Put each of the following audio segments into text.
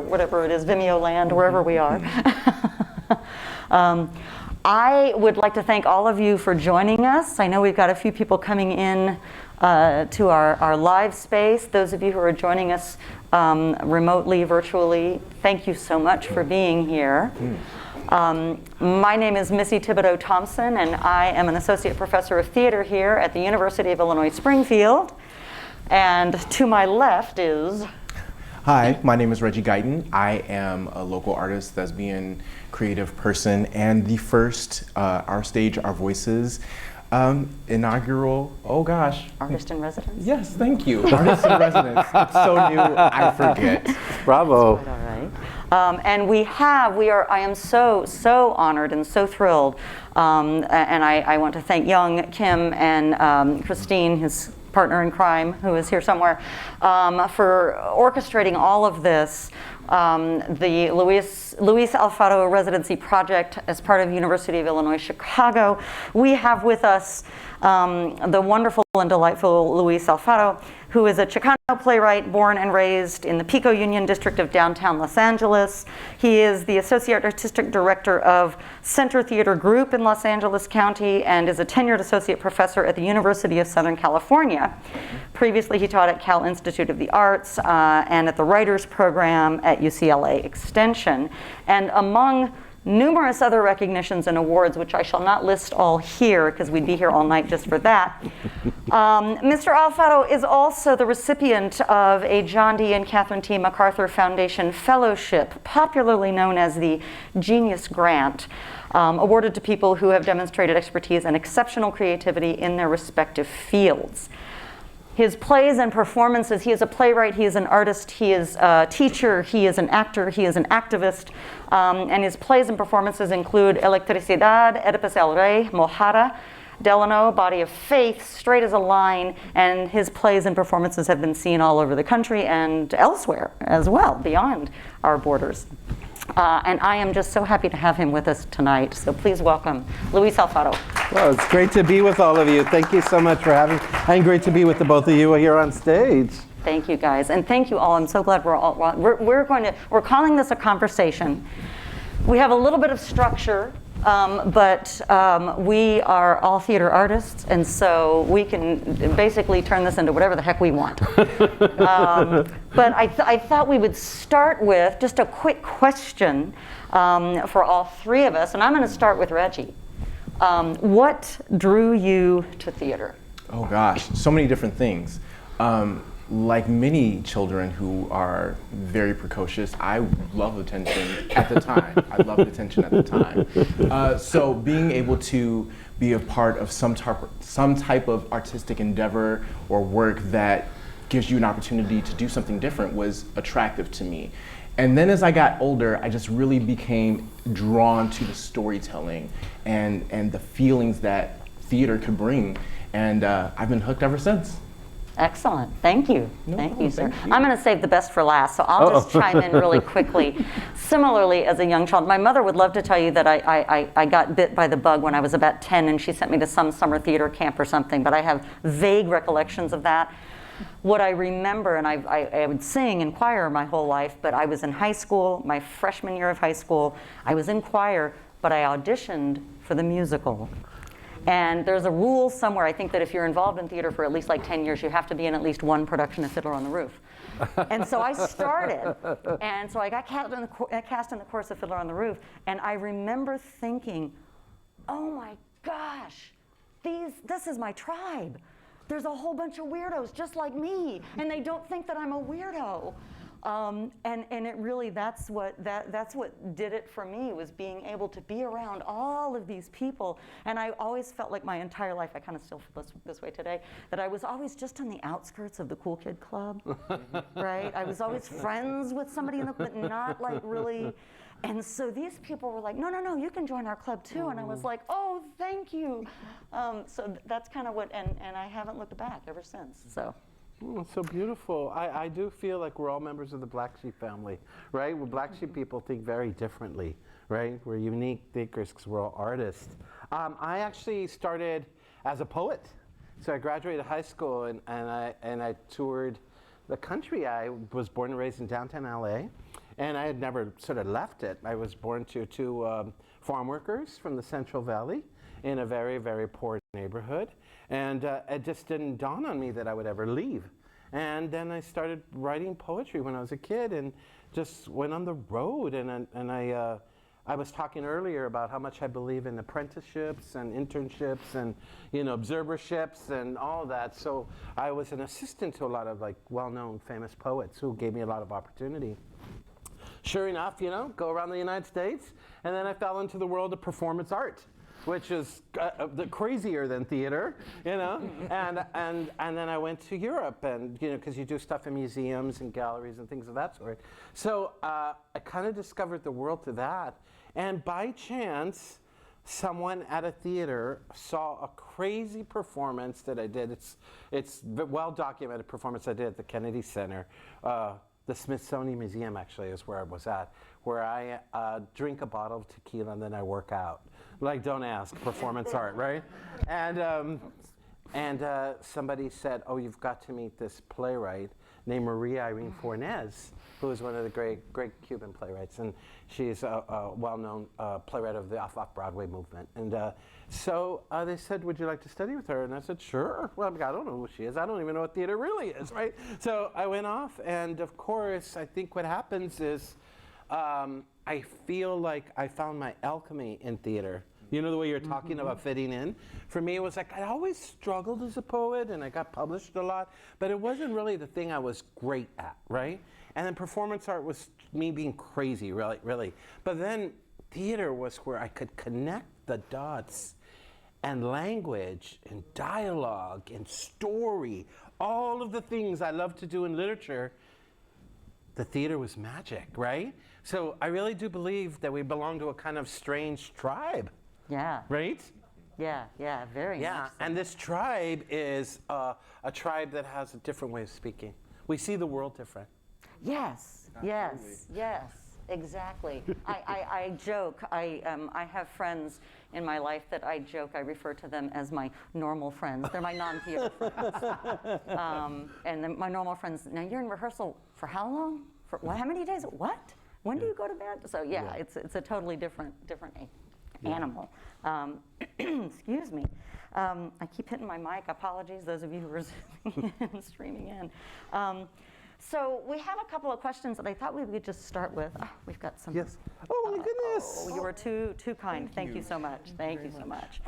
whatever it is, Vimeo land, wherever we are. I would like to thank all of you for joining us. I know we've got a few people coming in to our live space. Those of you who are joining us remotely, virtually, thank you so much for being here. My name is Missy Thibodeaux-Thompson, and I am an associate professor of theater here at the University of Illinois Springfield. And to my left is... Hi, my name is Reggie Guyton. I am a local artist, lesbian, creative person, and the first Our Stage, Our Voices inaugural, oh gosh. Artist in Residence? Yes, thank you. Artist in Residence. It's so new, I forget. Bravo. That's quite all right. And I am so honored and so thrilled. And I want to thank Young, Kim, and Christine, his partner in crime, who is here somewhere, for orchestrating all of this. The Luis Alfaro Residency project as part of University of Illinois Chicago. We have with us the wonderful and delightful Luis Alfaro, who is a Chicano playwright born and raised in the Pico Union District of downtown Los Angeles. He is the Associate Artistic Director of Center Theater Group in Los Angeles County and is a tenured associate professor at the University of Southern California. Previously, he taught at Cal Institute of the Arts and at the Writers Program at UCLA Extension. And among numerous other recognitions and awards, which I shall not list all here because we'd be here all night just for that. Mr. Alfaro is also the recipient of a John D. and Catherine T. MacArthur Foundation Fellowship, popularly known as the Genius Grant, awarded to people who have demonstrated expertise and exceptional creativity in their respective fields. His plays and performances, he is a playwright, he is an artist, he is a teacher, he is an actor, he is an activist, and his plays and performances include Electricidad, Oedipus El Rey, Mojara, Delano, Body of Faith, Straight as a Line, and his plays and performances have been seen all over the country and elsewhere as well, beyond our borders. And I am just so happy to have him with us tonight. So please welcome Luis Alfaro. Well, it's great to be with all of you. Thank you so much for having me. And great to be with the both of you here on stage. Thank you, guys, and thank you all. I'm so glad we're calling this a conversation. We have a little bit of structure, but we are all theater artists, and so we can basically turn this into whatever the heck we want. But I thought we would start with just a quick question for all three of us, and I'm going to start with Reggie. What drew you to theater? Oh gosh, so many different things. Like many children who are very precocious, I love attention at the time. I loved attention at the time. So being able to be a part of some type of artistic endeavor or work that gives you an opportunity to do something different was attractive to me. And then as I got older, I just really became drawn to the storytelling and the feelings that theater could bring. And I've been hooked ever since. Excellent. Thank you. Thank you, sir. I'm going to save the best for last, so I'll just chime in really quickly. Similarly, as a young child, my mother would love to tell you that I got bit by the bug when I was about 10, and she sent me to some summer theater camp or something, but I have vague recollections of that. What I remember, and I would sing in choir my whole life, but I was in high school, my freshman year of high school, I was in choir, but I auditioned for the musical. And there's a rule somewhere, I think, that if you're involved in theater for at least like 10 years, you have to be in at least one production of Fiddler on the Roof. And so I started, and so I got cast in the chorus of Fiddler on the Roof, and I remember thinking, oh my gosh, this is my tribe. There's a whole bunch of weirdos just like me, and they don't think that I'm a weirdo. And it really, that's what did it for me, was being able to be around all of these people. And I always felt like my entire life, I kind of still feel this way today, that I was always just on the outskirts of the cool kid club, right? I was always friends with somebody, but not like really. And so these people were like, no, you can join our club too. And I was like, oh, thank you. So that's kind of what, and I haven't looked back ever since, so. Oh, so beautiful. I do feel like we're all members of the Black Sheep family, right? Well, Black Sheep people think very differently, right? We're unique thinkers because we're all artists. I actually started as a poet. So I graduated high school and I toured the country. I was born and raised in downtown LA. And I had never sort of left it. I was born to two farm workers from the Central Valley in a very, very poor neighborhood. And it just didn't dawn on me that I would ever leave. And then I started writing poetry when I was a kid and just went on the road. And I was talking earlier about how much I believe in apprenticeships and internships and, you know, observerships and all of that. So I was an assistant to a lot of like well-known famous poets who gave me a lot of opportunity. Sure enough, you know, go around the United States, and then I fell into the world of performance art, which is crazier than theater, you know. and then I went to Europe, and you know, because you do stuff in museums and galleries and things of that sort. So I kind of discovered the world through that, and by chance, someone at a theater saw a crazy performance that I did. It's a well-documented performance I did at the Kennedy Center. The Smithsonian Museum actually is where I was at, where I drink a bottle of tequila and then I work out. Like, don't ask, performance art, right? And somebody said, oh, you've got to meet this playwright named Maria Irene Fornés, who is one of the great Cuban playwrights. And she's a well-known playwright of the off-Broadway movement. And so they said, would you like to study with her? And I said, sure. Well, I don't know who she is. I don't even know what theater really is, right? So I went off, and of course, I think what happens is I feel like I found my alchemy in theater. You know the way you're talking about fitting in? For me, it was like I always struggled as a poet, and I got published a lot, but it wasn't really the thing I was great at, right? And then performance art was me being crazy, really. But then theater was where I could connect the dots, and language, and dialogue, and story, all of the things I love to do in literature. The theater was magic, right? So I really do believe that we belong to a kind of strange tribe. Yeah. Right? Yeah, very much so. And this tribe is a tribe that has a different way of speaking. We see the world different. Yes, exactly. I joke, I have friends in my life that I joke, I refer to them as my normal friends. They're my non-theater friends. And then my normal friends, now you're in rehearsal for how long? For how many days? What? When do you go to bed? So yeah. It's a totally different animal. Excuse me. I keep hitting my mic. Apologies, those of you who are zooming in, streaming in. So we have a couple of questions that I thought we would just start with. Oh, we've got some. Yes. Oh my goodness. Oh, you were too kind. Thank you so much. Thank you so much.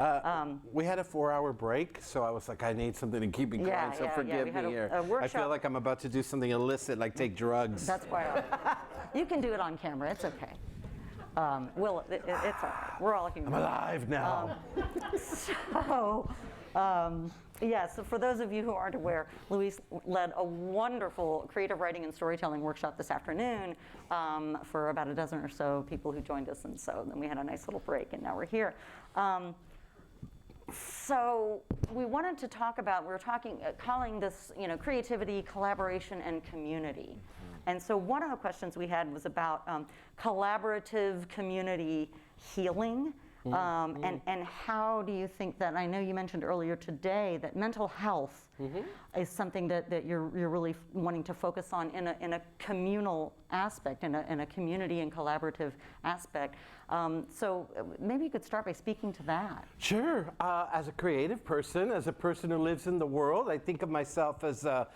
We had a 4-hour break, so I was like, I need something to keep me quiet. So forgive me here. A I feel like I'm about to do something illicit, like take drugs. That's why you can do it on camera. It's okay. It's all right. We're all looking. I'm alive now. So for those of you who aren't aware, Luis led a wonderful creative writing and storytelling workshop this afternoon for about a dozen or so people who joined us, and so then we had a nice little break, and now we're here. So we wanted to talk about, we were calling this, creativity, collaboration, and community. And so one of the questions we had was about collaborative community healing. And how do you think that, I know you mentioned earlier today that mental health is something that you're really wanting to focus on in a communal aspect, in a community and collaborative aspect. So maybe you could start by speaking to that. Sure. As a creative person, as a person who lives in the world, I think of myself as a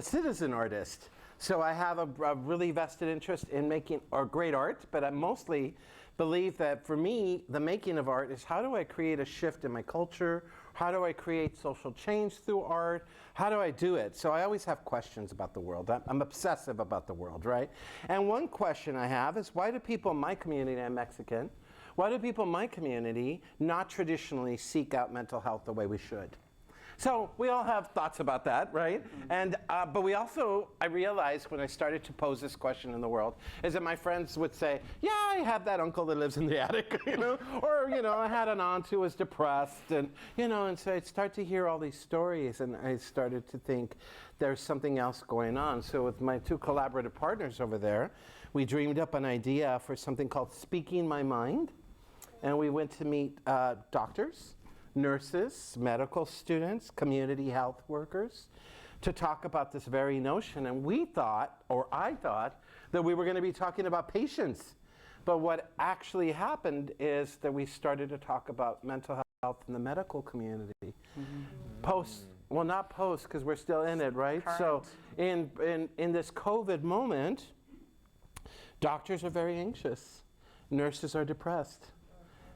citizen artist. So I have a really vested interest in making great art, but I mostly believe that for me, the making of art is how do I create a shift in my culture? How do I create social change through art? How do I do it? So I always have questions about the world. I'm obsessive about the world, right? And one question I have is, why do people in my community, I'm Mexican, why do people in my community not traditionally seek out mental health the way we should? So we all have thoughts about that, right? And but we also, I realized when I started to pose this question in the world, is that my friends would say, yeah, I have that uncle that lives in the attic, or I had an aunt who was depressed, and and so I'd start to hear all these stories, and I started to think there's something else going on. So with my two collaborative partners over there, we dreamed up an idea for something called Speaking My Mind, and we went to meet doctors, nurses, medical students, community health workers, to talk about this very notion. And we thought, or I thought, that we were going to be talking about patience. But what actually happened is that we started to talk about mental health in the medical community. Post, well, not post, because we're still in it, right? Current. So in this COVID moment, doctors are very anxious. Nurses are depressed.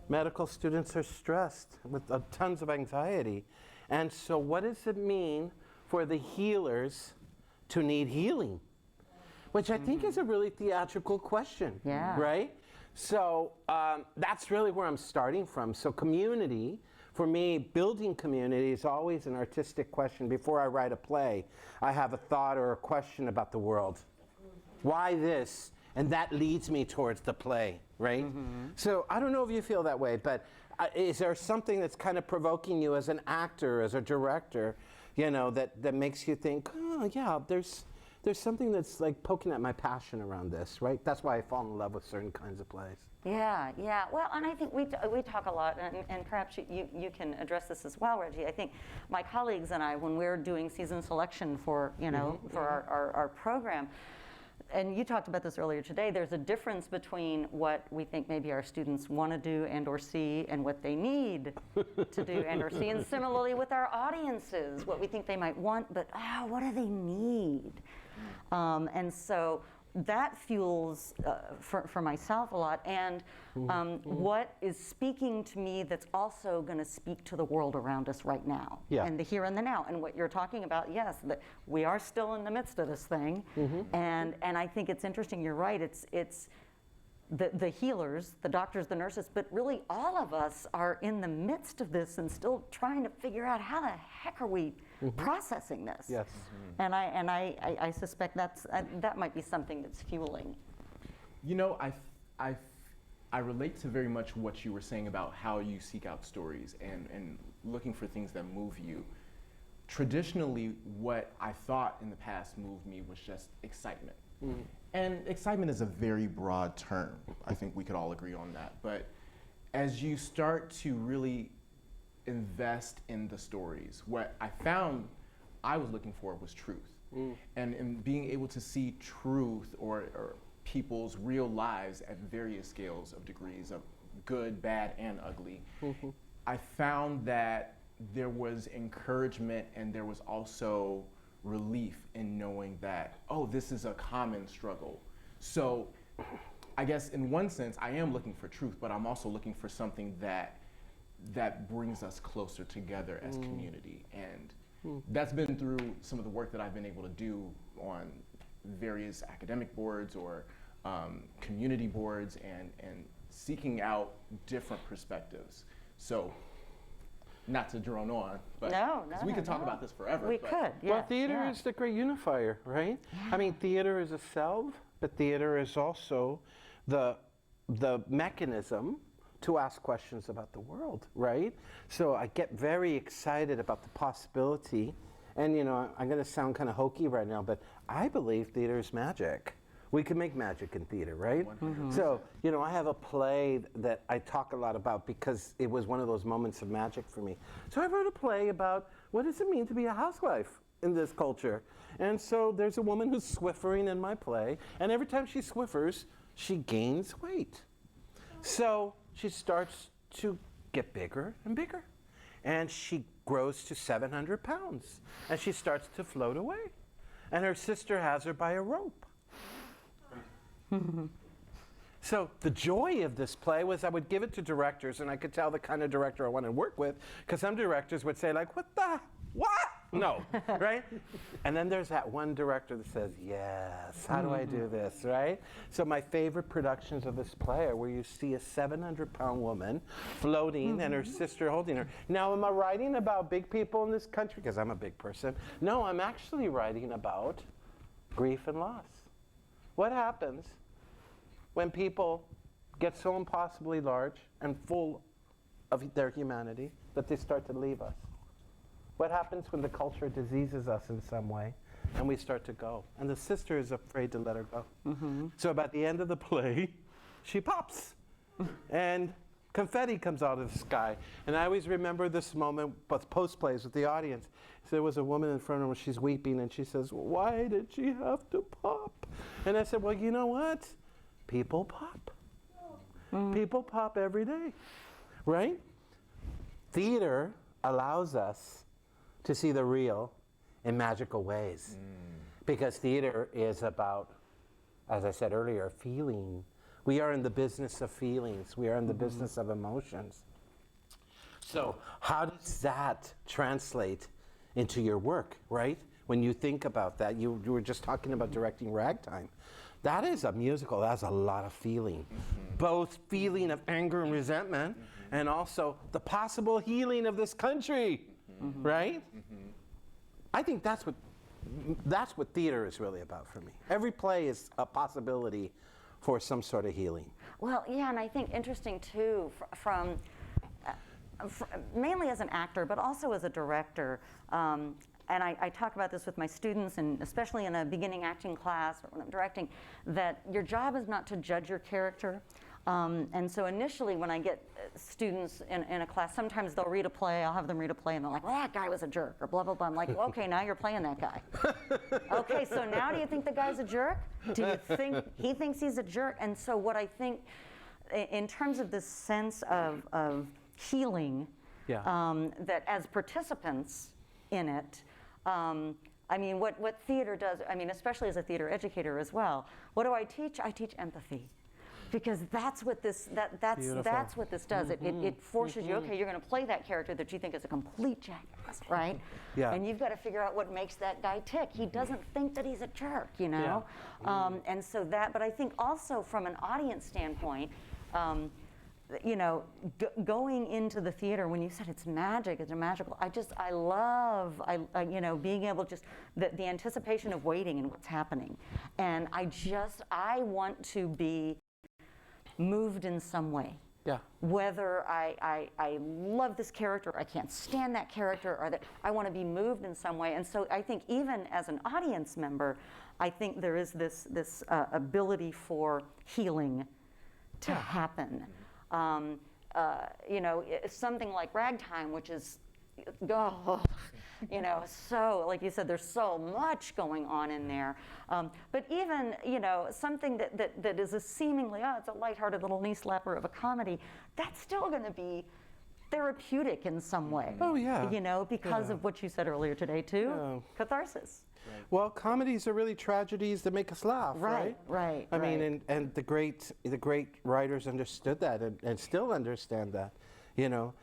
Medical students are stressed with tons of anxiety. And so what does it mean for the healers to need healing? Which I think is a really theatrical question, right? So that's really where I'm starting from. So community, for me, building community is always an artistic question. Before I write a play, I have a thought or a question about the world. Why this? And that leads me towards the play, right? So I don't know if you feel that way, but is there something that's kind of provoking you as an actor, as a director, you know, that makes you think, oh yeah, there's something that's like poking at my passion around this, right? That's why I fall in love with certain kinds of plays. Yeah. Well, and I think we talk a lot, and perhaps you can address this as well, Reggie. I think my colleagues and I, when we're doing season selection for, you know, for our program, and you talked about this earlier today, there's a difference between what we think maybe our students want to do and or see and what they need to do and or see. And similarly with our audiences, what we think they might want, but what do they need? And so that fuels for myself a lot. And what is speaking to me that's also going to speak to the world around us right now, and the here and the now. And what you're talking about, yes, that we are still in the midst of this thing. And I think it's interesting, you're right, it's the healers, the doctors, the nurses, but really all of us are in the midst of this and still trying to figure out how the heck are we processing this. Yes. And I suspect that might be something that's fueling. You know, I relate to very much what you were saying about how you seek out stories and looking for things that move you. Traditionally, what I thought in the past moved me was just excitement. And excitement is a very broad term. I think we could all agree on that. But as you start to really invest in the stories, what I found I was looking for was truth. And in being able to see truth or people's real lives at various scales of degrees of good, bad, and ugly, I found that there was encouragement and there was also relief in knowing that, oh, this is a common struggle. So I guess in one sense, I am looking for truth, but I'm also looking for something that brings us closer together as community. And that's been through some of the work that I've been able to do on various academic boards or community boards and seeking out different perspectives. So, not to drone on, but we could talk about this forever. We could, yeah. Well, theater is the great unifier, right? I mean, theater is a self, but theater is also the mechanism to ask questions about the world, right? So I get very excited about the possibility, and you know, I'm gonna sound kind of hokey right now, but I believe theater is magic. We can make magic in theater, right? So, you know, I have a play that I talk a lot about because it was one of those moments of magic for me. So I wrote a play about what does it mean to be a housewife in this culture? And so there's a woman who's swiffering in my play, and every time she swiffers, she gains weight. So she starts to get bigger and bigger. And she grows to 700 pounds. And she starts to float away. And her sister has her by a rope. So the joy of this play was I would give it to directors, and I could tell the kind of director I wanted to work with, because some directors would say like, what? No, right? And then there's that one director that says, yes, how do I do this, right? So my favorite productions of this play are where you see a 700-pound woman floating and her sister holding her. Now, am I writing about big people in this country? Because I'm a big person. No, I'm actually writing about grief and loss. What happens when people get so impossibly large and full of their humanity that they start to leave us? What happens when the culture diseases us in some way and we start to go? And the sister is afraid to let her go. So about the end of the play, she pops. And confetti comes out of the sky. And I always remember this moment with post plays with the audience. So there was a woman in front of her, she's weeping, and she says, why did she have to pop? And I said, well, you know what? People pop. People pop every day, right? Theater allows us to see the real in magical ways. Because theater is about, as I said earlier, feeling. We are in the business of feelings. We are in the business of emotions. So how does that translate into your work, right? When you think about that, you were just talking about directing Ragtime. That is a musical, that has a lot of feeling. Both feeling of anger and resentment, and also the possible healing of this country, right? I think that's what theater is really about for me. Every play is a possibility for some sort of healing. Well, yeah, and I think interesting too, from mainly as an actor, but also as a director, and I talk about this with my students, and especially in a beginning acting class or when I'm directing, that your job is not to judge your character. And so initially when I get students in a class, sometimes they'll read a play, I'll have them read a play, and they're like, well, that guy was a jerk, or blah, blah, blah. I'm like, well, okay, now you're playing that guy. Okay, so now do you think the guy's a jerk? Do you think he thinks he's a jerk? And so what I think, in terms of this sense of healing, that as participants in it, I mean, what theater does, I mean, especially as a theater educator as well, what do I teach? I teach empathy. Because that's what this that's what this does. It forces you. Okay, you're going to play that character that you think is a complete jackass, right? And you've got to figure out what makes that guy tick. He doesn't think that he's a jerk, you know. And so that. But I think also from an audience standpoint, you know, going into the theater, when you said it's magic, it's a magical. I love you know, being able just the anticipation of waiting and what's happening, and I want to be moved in some way. Whether I love this character, or I can't stand that character, or that I want to be moved in some way. And so I think even as an audience member, I think there is this ability for healing to happen. You know, something like Ragtime, which is, you know, so, like you said, there's so much going on in there. But even, you know, something that is a seemingly, it's a lighthearted little knee slapper of a comedy, that's still going to be therapeutic in some way. You know, because of what you said earlier today, too, catharsis. Well, comedies are really tragedies that make us laugh, right? I mean, and the great writers understood that and still understand that, you know.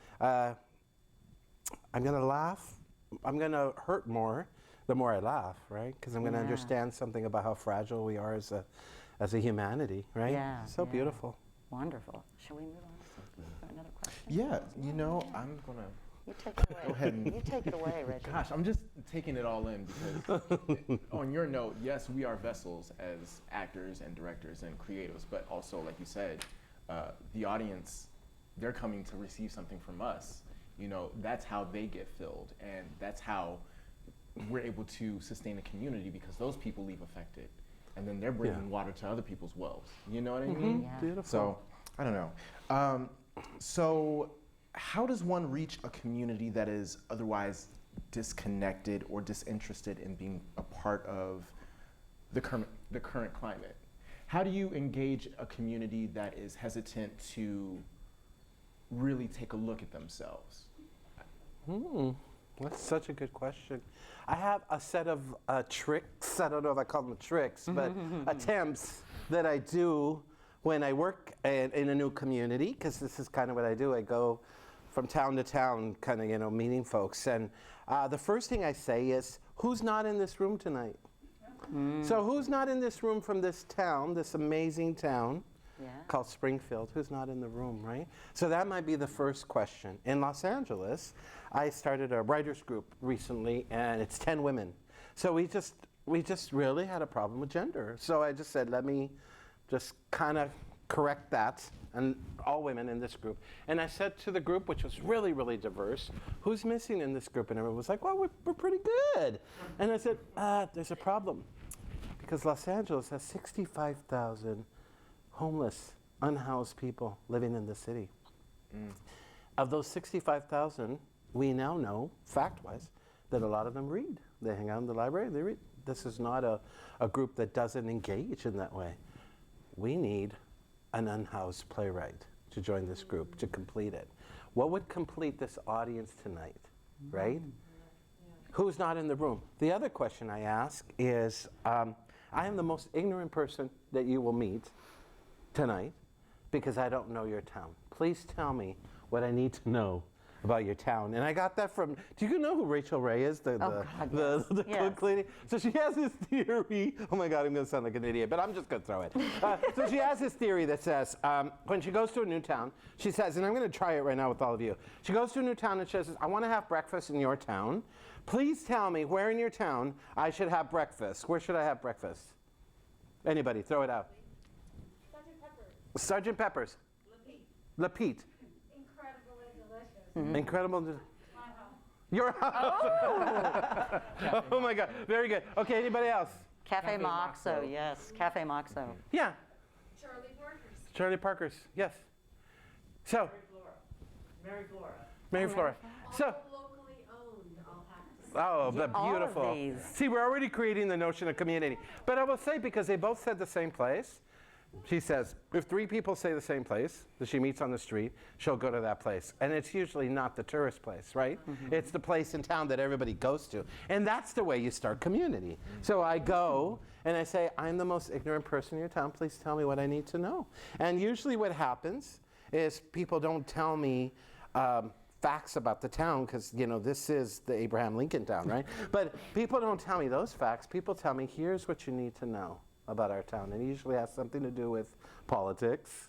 I'm going to laugh. I'm going to hurt more the more I laugh, right? Because I'm going to understand something about how fragile we are as a humanity, right? So beautiful. Wonderful. Shall we move on to another question? Yeah, you know, I'm going to... You take it away. Go ahead. You take it away, Reggie. Gosh, I'm just taking it all in because on your note, yes, we are vessels as actors and directors and creatives, but also, like you said, the audience, they're coming to receive something from us. You know, that's how they get filled, and that's how we're able to sustain a community, because those people leave affected, and then they're bringing water to other people's wells. You know what I mean? Beautiful. So, I don't know. So, how does one reach a community that is otherwise disconnected or disinterested in being a part of the current climate? How do you engage a community that is hesitant to really take a look at themselves? That's such a good question. I have a set of tricks, I don't know if I call them tricks, but attempts that I do when I work in a new community, because this is kind of what I do. I go from town to town, kind of, you know, meeting folks. And the first thing I say is, who's not in this room tonight? So who's not in this room from this town, this amazing town called Springfield? Who's not in the room, right? So that might be the first question. In Los Angeles, I started a writers group recently, and it's 10 women. So we just really had a problem with gender. So I just said, let me just kind of correct that, and all women in this group. And I said to the group, which was really, really diverse, who's missing in this group? And everyone was like, well, we're pretty good. And I said, there's a problem, because Los Angeles has 65,000 homeless, unhoused people living in the city. Of those 65,000, we now know, fact-wise, that a lot of them read. They hang out in the library, they read. This is not a group that doesn't engage in that way. We need an unhoused playwright to join this group, to complete it. What would complete this audience tonight, right? Who's not in the room? The other question I ask is, I am the most ignorant person that you will meet tonight because I don't know your town. Please tell me what I need to know about your town. And I got that from, do you know who Rachel Ray is? The cook lady? So she has this theory, oh my God, I'm gonna sound like an idiot, but I'm just gonna throw it. So she has this theory that says, when she goes to a new town, she says, and I'm gonna try it right now with all of you. She goes to a new town and she says, I wanna have breakfast in your town. Please tell me where in your town I should have breakfast. Where should I have breakfast? Anybody, throw it out. Sergeant Pepper's. Sergeant Pepper's. Lapeet. Lapeet. Incredibly delicious. Mm-hmm. Incredible. My house. Your house. Oh my God, very good. Okay, anybody else? Cafe Moxo, yes, Cafe Moxo. Yeah, Charlie Parker's. Charlie Parker's, yes. So, Mary Flora. Mary Flora. So, All locally owned, I'll have to say. oh, but all of beautiful. these. See, we're already creating the notion of community. But I will say, because they both said the same place, she says, if 3 people say the same place that she meets on the street, she'll go to that place. And it's usually not the tourist place, right? It's the place in town that everybody goes to. And that's the way you start community. So I go and I say, I'm the most ignorant person in your town. Please tell me what I need to know. And usually what happens is people don't tell me facts about the town because, you know, this is the Abraham Lincoln town, right? But people don't tell me those facts. People tell me, here's what you need to know about our town. And it usually has something to do with politics,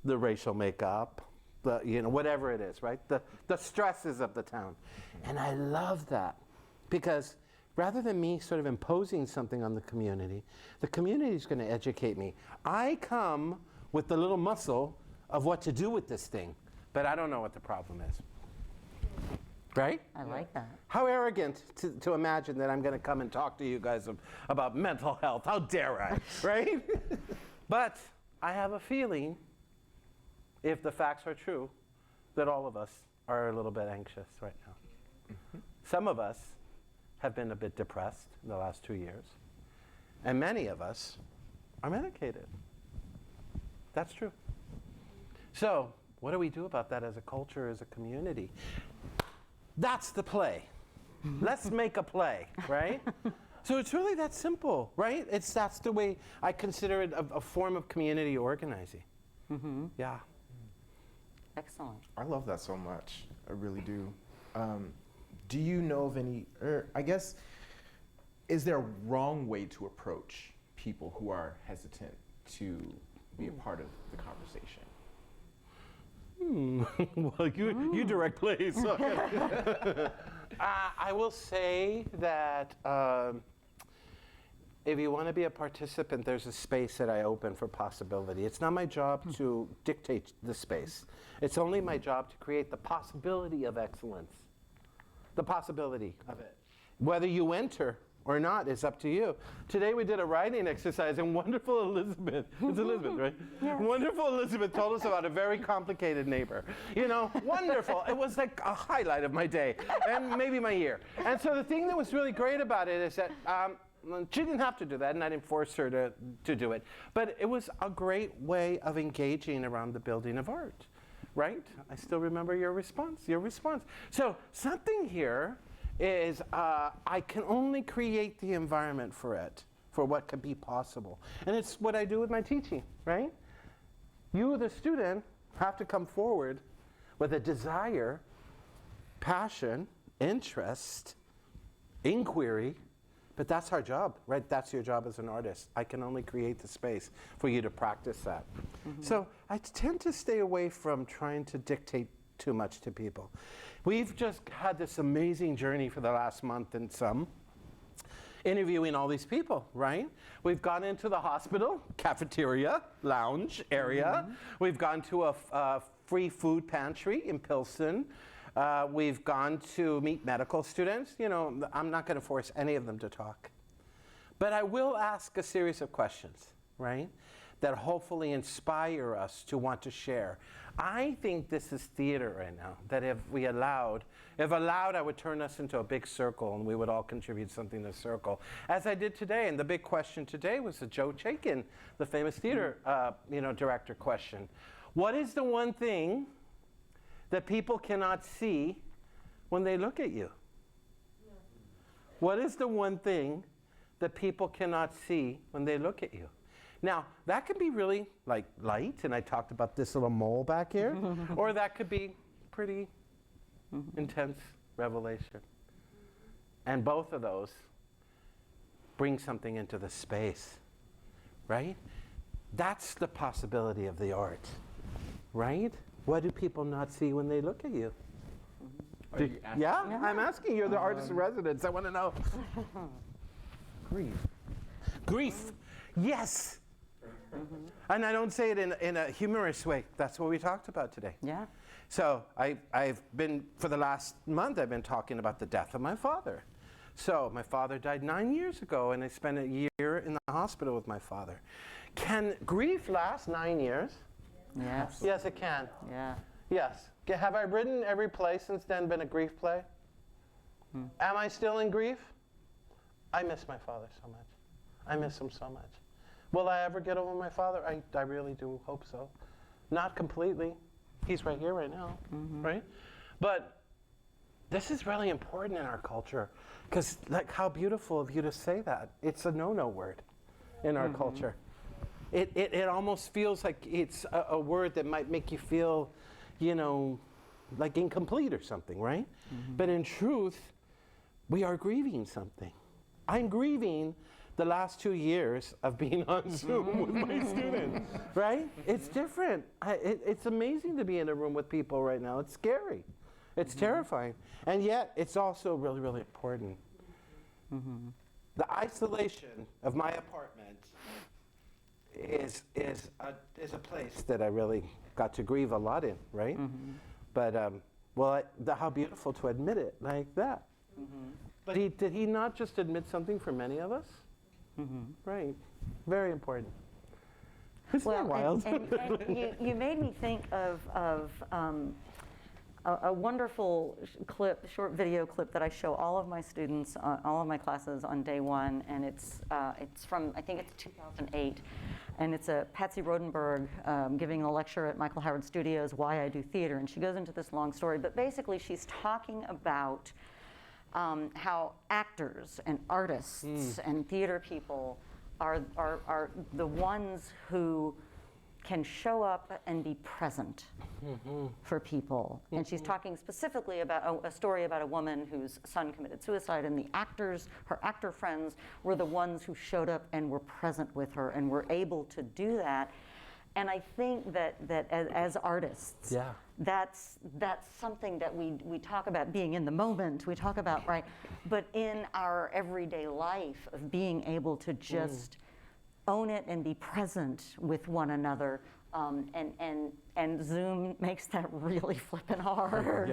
the racial makeup, the, you know, whatever it is, right? The stresses of the town. And I love that because rather than me sort of imposing something on the community is going to educate me. I come with the little muscle of what to do with this thing, but I don't know what the problem is. Right? I like that. How arrogant to imagine that I'm going to come and talk to you guys about mental health. How dare I, right? But I have a feeling, if the facts are true, that all of us are a little bit anxious right now. Some of us have been a bit depressed in the last 2 years, and many of us are medicated. That's true. So, what do we do about that as a culture, as a community? That's the play. Let's make a play, right? So it's really that simple, right? That's the way I consider it a form of community organizing. Yeah. Excellent. I love that so much. I really do. Do you know of any, or I guess, is there a wrong way to approach people who are hesitant to be a part of the conversation? Well, you direct plays. I will say that if you want to be a participant, there's a space that I open for possibility. It's not my job to dictate the space. It's only my job to create the possibility of excellence. The possibility of it. Whether you enter or not is up to you. Today we did a writing exercise and wonderful Elizabeth, it's Elizabeth, right? Yes. Wonderful Elizabeth told us about a very complicated neighbor. You know, wonderful. It was like a highlight of my day and maybe my year. And so the thing that was really great about it is that she didn't have to do that and I didn't force her to do it. But it was a great way of engaging around the building of art, right? I still remember your response. So something here is I can only create the environment for it, for what could be possible. And it's what I do with my teaching, right? You, the student, have to come forward with a desire, passion, interest, inquiry, but that's our job, right? That's your job as an artist. I can only create the space for you to practice that. So I tend to stay away from trying to dictate too much to people. We've just had this amazing journey for the last month and some, interviewing all these people, right? We've gone into the hospital, cafeteria, lounge area. We've gone to a free food pantry in Pilsen. We've gone to meet medical students. You know, I'm not going to force any of them to talk. But I will ask a series of questions, right? that hopefully inspire us to want to share. I think this is theater right now, that if allowed, I would turn us into a big circle and we would all contribute something to the circle, as I did today. And the big question today was the Joe Chaikin, the famous theater director question. What is the one thing that people cannot see when they look at you? What is the one thing that people cannot see when they look at you? Now, that could be really like light, and I talked about this little mole back here, or that could be pretty intense revelation. And both of those bring something into the space, right? That's the possibility of the art, right? What do people not see when they look at you? Are you asking? Yeah, I'm asking. You're the artist in residence. I want to know. Grief. Grief. Yes. And I don't say it in a humorous way. That's what we talked about today. Yeah. So I've been, for the last month, I've been talking about the death of my father. So my father died 9 years ago, and I spent a year in the hospital with my father. Can grief last 9 years? Yes. Yes, it can. Yeah. Yes. Have I written every play since then been a grief play? Am I still in grief? I miss my father so much. I miss him so much. Will I ever get over my father? I really do hope so. Not completely. He's right here right now, right? But this is really important in our culture, because like, how beautiful of you to say that. It's a no-no word in our culture. It almost feels like it's a word that might make you feel, like incomplete or something, right? But in truth, we are grieving something. I'm grieving the last 2 years of being on Zoom with my students, right? It's different. It's amazing to be in a room with people right now. It's scary. It's terrifying. And yet, it's also really, really important. The isolation of my apartment is a place that I really got to grieve a lot in, right? But, how beautiful to admit it like that. But did he not just admit something for many of us? Right. Very important. Isn't that wild? And you made me think of a wonderful short video clip that I show all of my students, all of my classes on day one, and it's from, I think it's 2008, and it's a Patsy Rodenberg giving a lecture at Michael Howard Studios, Why I Do Theater, and she goes into this long story, but basically she's talking about how actors and artists and theater people are the ones who can show up and be present for people. And she's talking specifically about a story about a woman whose son committed suicide, and the actors, her actor friends, were the ones who showed up and were present with her and were able to do that. And I think that as artists, that's something that we talk about, being in the moment, we talk about, right? But in our everyday life of being able to just own it and be present with one another, and Zoom makes that really flippin' hard.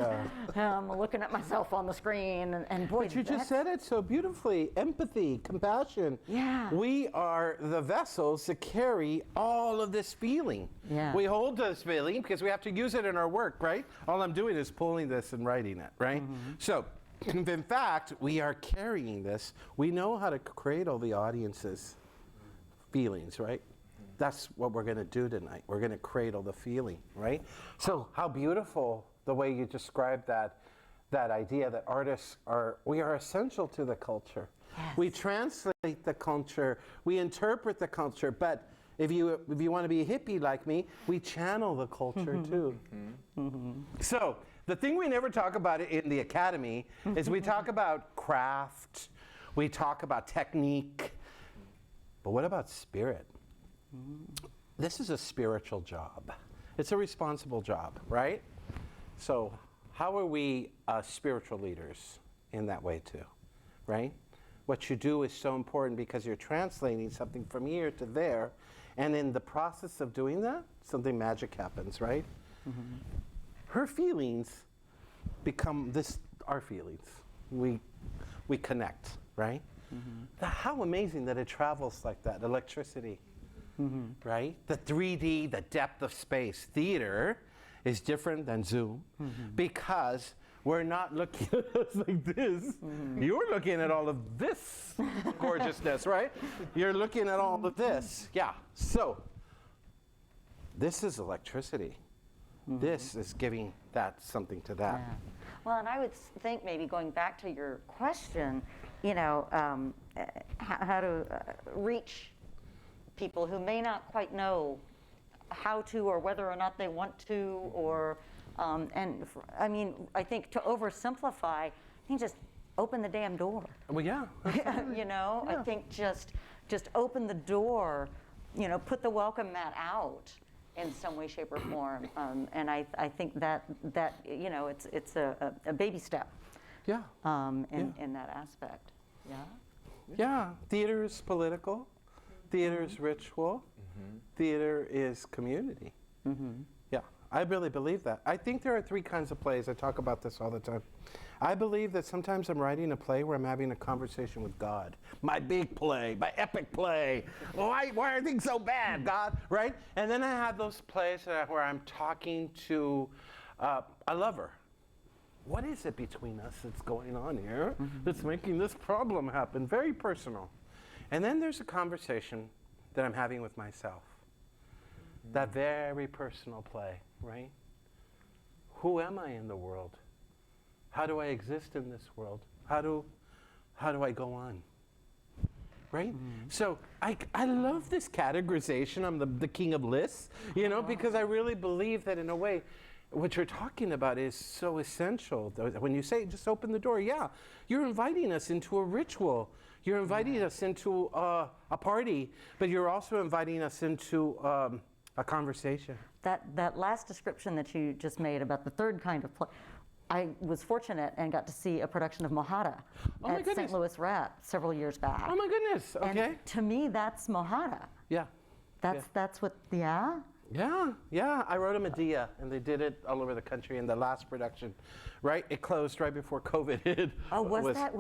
I'm looking at myself on the screen, and boy, but you just said it so beautifully. Empathy, compassion. Yeah. We are the vessels that carry all of this feeling. Yeah. We hold this feeling because we have to use it in our work, right? All I'm doing is pulling this and writing it, right? So, in fact, we are carrying this. We know how to cradle the audience's feelings, right? That's what we're going to do tonight. We're going to cradle the feeling, right? So how beautiful the way you described that idea that artists we are essential to the culture. Yes. We translate the culture, we interpret the culture, but if you want to be a hippie like me, we channel the culture too. So the thing we never talk about in the academy is we talk about craft, we talk about technique, but what about spirit? This is a spiritual job. It's a responsible job, right? So how are we spiritual leaders in that way too, right? What you do is so important because you're translating something from here to there, and in the process of doing that, something magic happens, right? Her feelings become our feelings. We connect, right? How amazing that it travels like that, electricity. right? The 3D, the depth of space. Theater is different than Zoom because we're not looking at us like this. You're looking at all of this gorgeousness, right? You're looking at all of this. Yeah. So this is electricity. This is giving that something to that. Yeah. Well, and I would think maybe going back to your question, you know, how to reach people who may not quite know how to or whether or not they want to, or I mean, I think to oversimplify, I think just open the damn door. Well, yeah. You know, I think just open the door, you know, put the welcome mat out in some way, shape, or form, and I think that you know, it's a baby step. Yeah. In that aspect. Yeah. Yeah. Theater is political. Theater is ritual. Theater is community. Yeah, I really believe that. I think there are 3 kinds of plays. I talk about this all the time. I believe that sometimes I'm writing a play where I'm having a conversation with God. My big play, my epic play. Why are things so bad, God? Right? And then I have those plays where I'm talking to a lover. What is it between us that's going on here that's making this problem happen? Very personal. And then there's a conversation that I'm having with myself. That very personal play, right? Who am I in the world? How do I exist in this world? How do I go on? Right? So I love this categorization. I'm the king of lists, you know, because I really believe that in a way, what you're talking about is so essential. When you say just open the door, yeah, you're inviting us into a ritual. You're inviting us into a party, but you're also inviting us into a conversation. That last description that you just made about the 3rd kind of play, I was fortunate and got to see a production of Mojada at St. Louis Rep several years back. Oh my goodness, okay. And to me, that's Mojada. Yeah. That's what, yeah? Yeah, I wrote a Medea, and they did it all over the country in the last production, right? It closed right before COVID hit. Oh, was that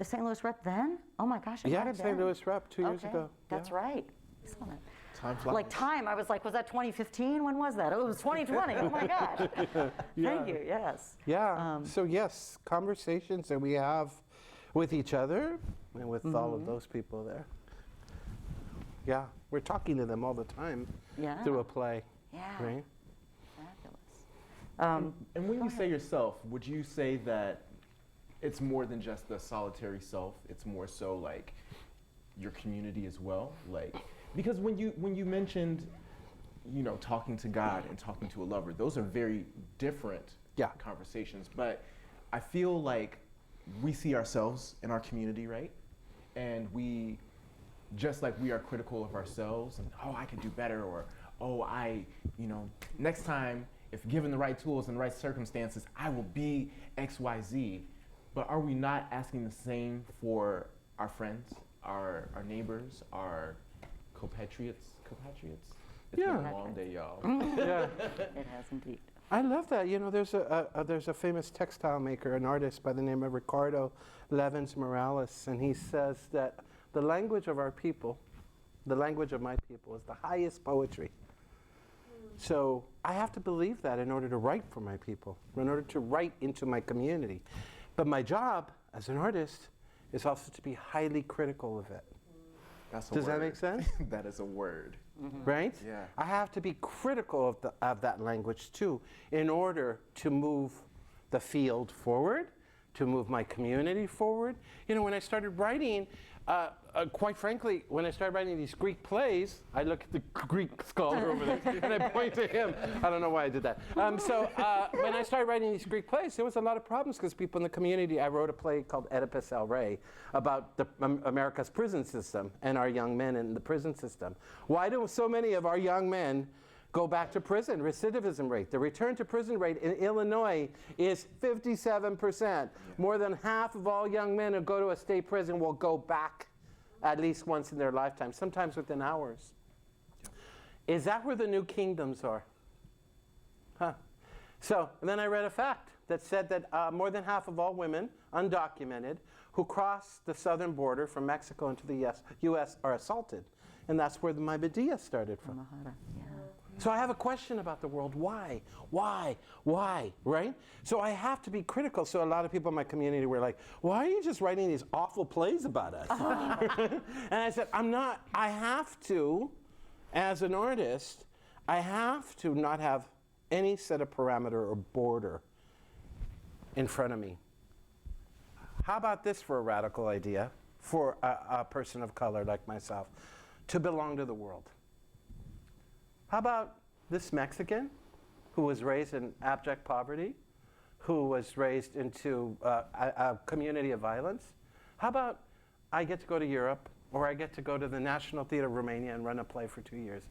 St. Louis Rep then? Oh my gosh, it might have been. St. Louis Rep 2 years ago. That's right. Excellent. Time flies. Like time, I was like, was that 2015? When was that? Oh, it was 2020. Oh my gosh. Thank you, yes. Yeah, so yes, conversations that we have with each other and with all of those people there. Yeah, we're talking to them all the time through a play. Yeah. Right? Fabulous. And when you say yourself, would you say that it's more than just the solitary self? It's more so like your community as well? Like, because when you mentioned, you know, talking to God and talking to a lover, those are very different conversations. But I feel like we see ourselves in our community, right? And we, just like we are critical of ourselves and, oh, I could do better, or, oh, you know, next time, if given the right tools and the right circumstances, I will be X, Y, Z. But are we not asking the same for our friends, our neighbors, our compatriots? It's been a long day, y'all. Yeah. It has indeed. I love that. You know, there's a famous textile maker, an artist by the name of Ricardo Levins Morales, and he says that the language of our people, the language of my people, is the highest poetry. So I have to believe that in order to write for my people, in order to write into my community. But my job as an artist is also to be highly critical of it. That's a Does word. that make sense? That is a word. Right? Yeah. I have to be critical of that language too, in order to move the field forward, to move my community forward. You know, when I started writing, quite frankly, when I started writing these Greek plays, I look at the Greek scholar over there and I point to him. I don't know why I did that. So when I started writing these Greek plays, there was a lot of problems because people in the community, I wrote a play called Oedipus El Rey about America's prison system and our young men in the prison system. Why do so many of our young men go back to prison? Recidivism rate. The return to prison rate in Illinois is 57%. Yeah. More than half of all young men who go to a state prison will go back at least once in their lifetime, sometimes within hours. Yeah. Is that where the new kingdoms are? Huh. So, and then I read a fact that said that more than half of all women, undocumented, who cross the southern border from Mexico into the U.S. are assaulted. And that's where my Medea started from. Mahara, yeah. So I have a question about the world. Why? Why? Why? Right? So I have to be critical. So a lot of people in my community were like, why are you just writing these awful plays about us? And I said, I'm not. I have to, as an artist, I have to not have any set of parameter or border in front of me. How about this for a radical idea for a person of color like myself? To belong to the world. How about this Mexican who was raised in abject poverty, who was raised into a community of violence? How about I get to go to Europe, or I get to go to the National Theatre of Romania and run a play for 2 years?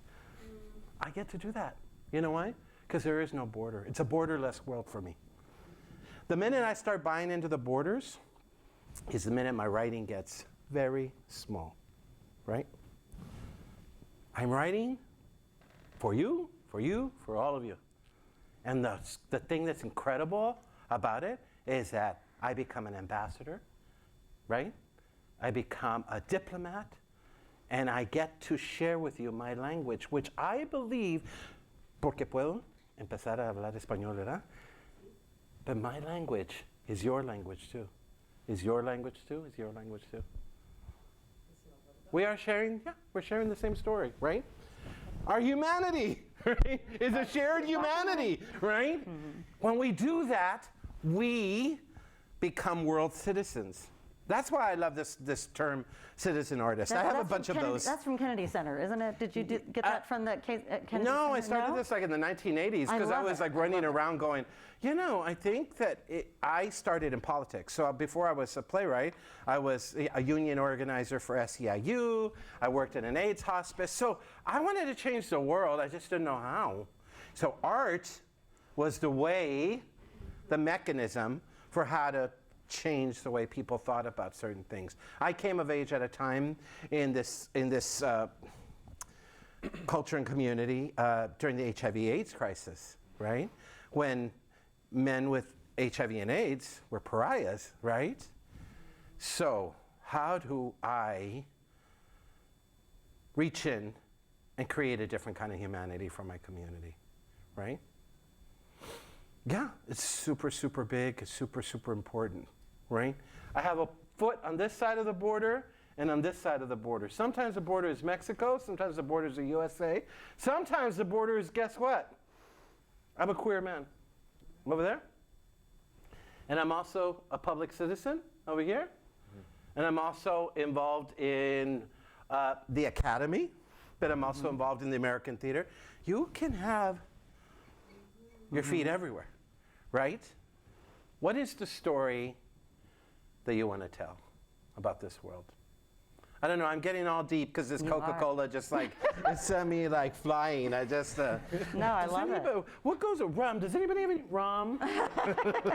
I get to do that. You know why? Because there is no border. It's a borderless world for me. The minute I start buying into the borders is the minute my writing gets very small, right? I'm writing for you, for all of you. And the thing that's incredible about it is that I become an ambassador, right? I become a diplomat, and I get to share with you my language, which I believe, porque puedo empezar a hablar español, ¿verdad? But my language is your language too. Is your language too? Is your language too? We are sharing, we're sharing the same story, right? Our humanity, right, is a shared humanity, right? Mm-hmm. When we do that, we become world citizens. That's why I love this term, citizen artist. I have a bunch of those. That's from Kennedy Center, isn't it? Did you get that from the Kennedy Center? No, I started this like in the 1980s because I was like running around going, you know, I think that I started in politics. So before I was a playwright, I was a union organizer for SEIU. I worked at an AIDS hospice. So I wanted to change the world. I just didn't know how. So art was the way, the mechanism for how to change the way people thought about certain things. I came of age at a time in this culture and community during the HIV/AIDS crisis, right? When men with HIV and AIDS were pariahs, right? So how do I reach in and create a different kind of humanity for my community, right? Yeah, it's super, super big. It's super, super important, right? I have a foot on this side of the border and on this side of the border. Sometimes the border is Mexico. Sometimes the border is the USA. Sometimes the border is, guess what? I'm a queer man. Over there. And I'm also a public citizen over here. Mm-hmm. And I'm also involved in the academy, but I'm also involved in the American theater. You can have your feet everywhere, right? What is the story that you want to tell about this world? I don't know, I'm getting all deep because this Coca-Cola just like, it sent me like flying. I just, no, I love it. What goes with rum? Does anybody have any rum?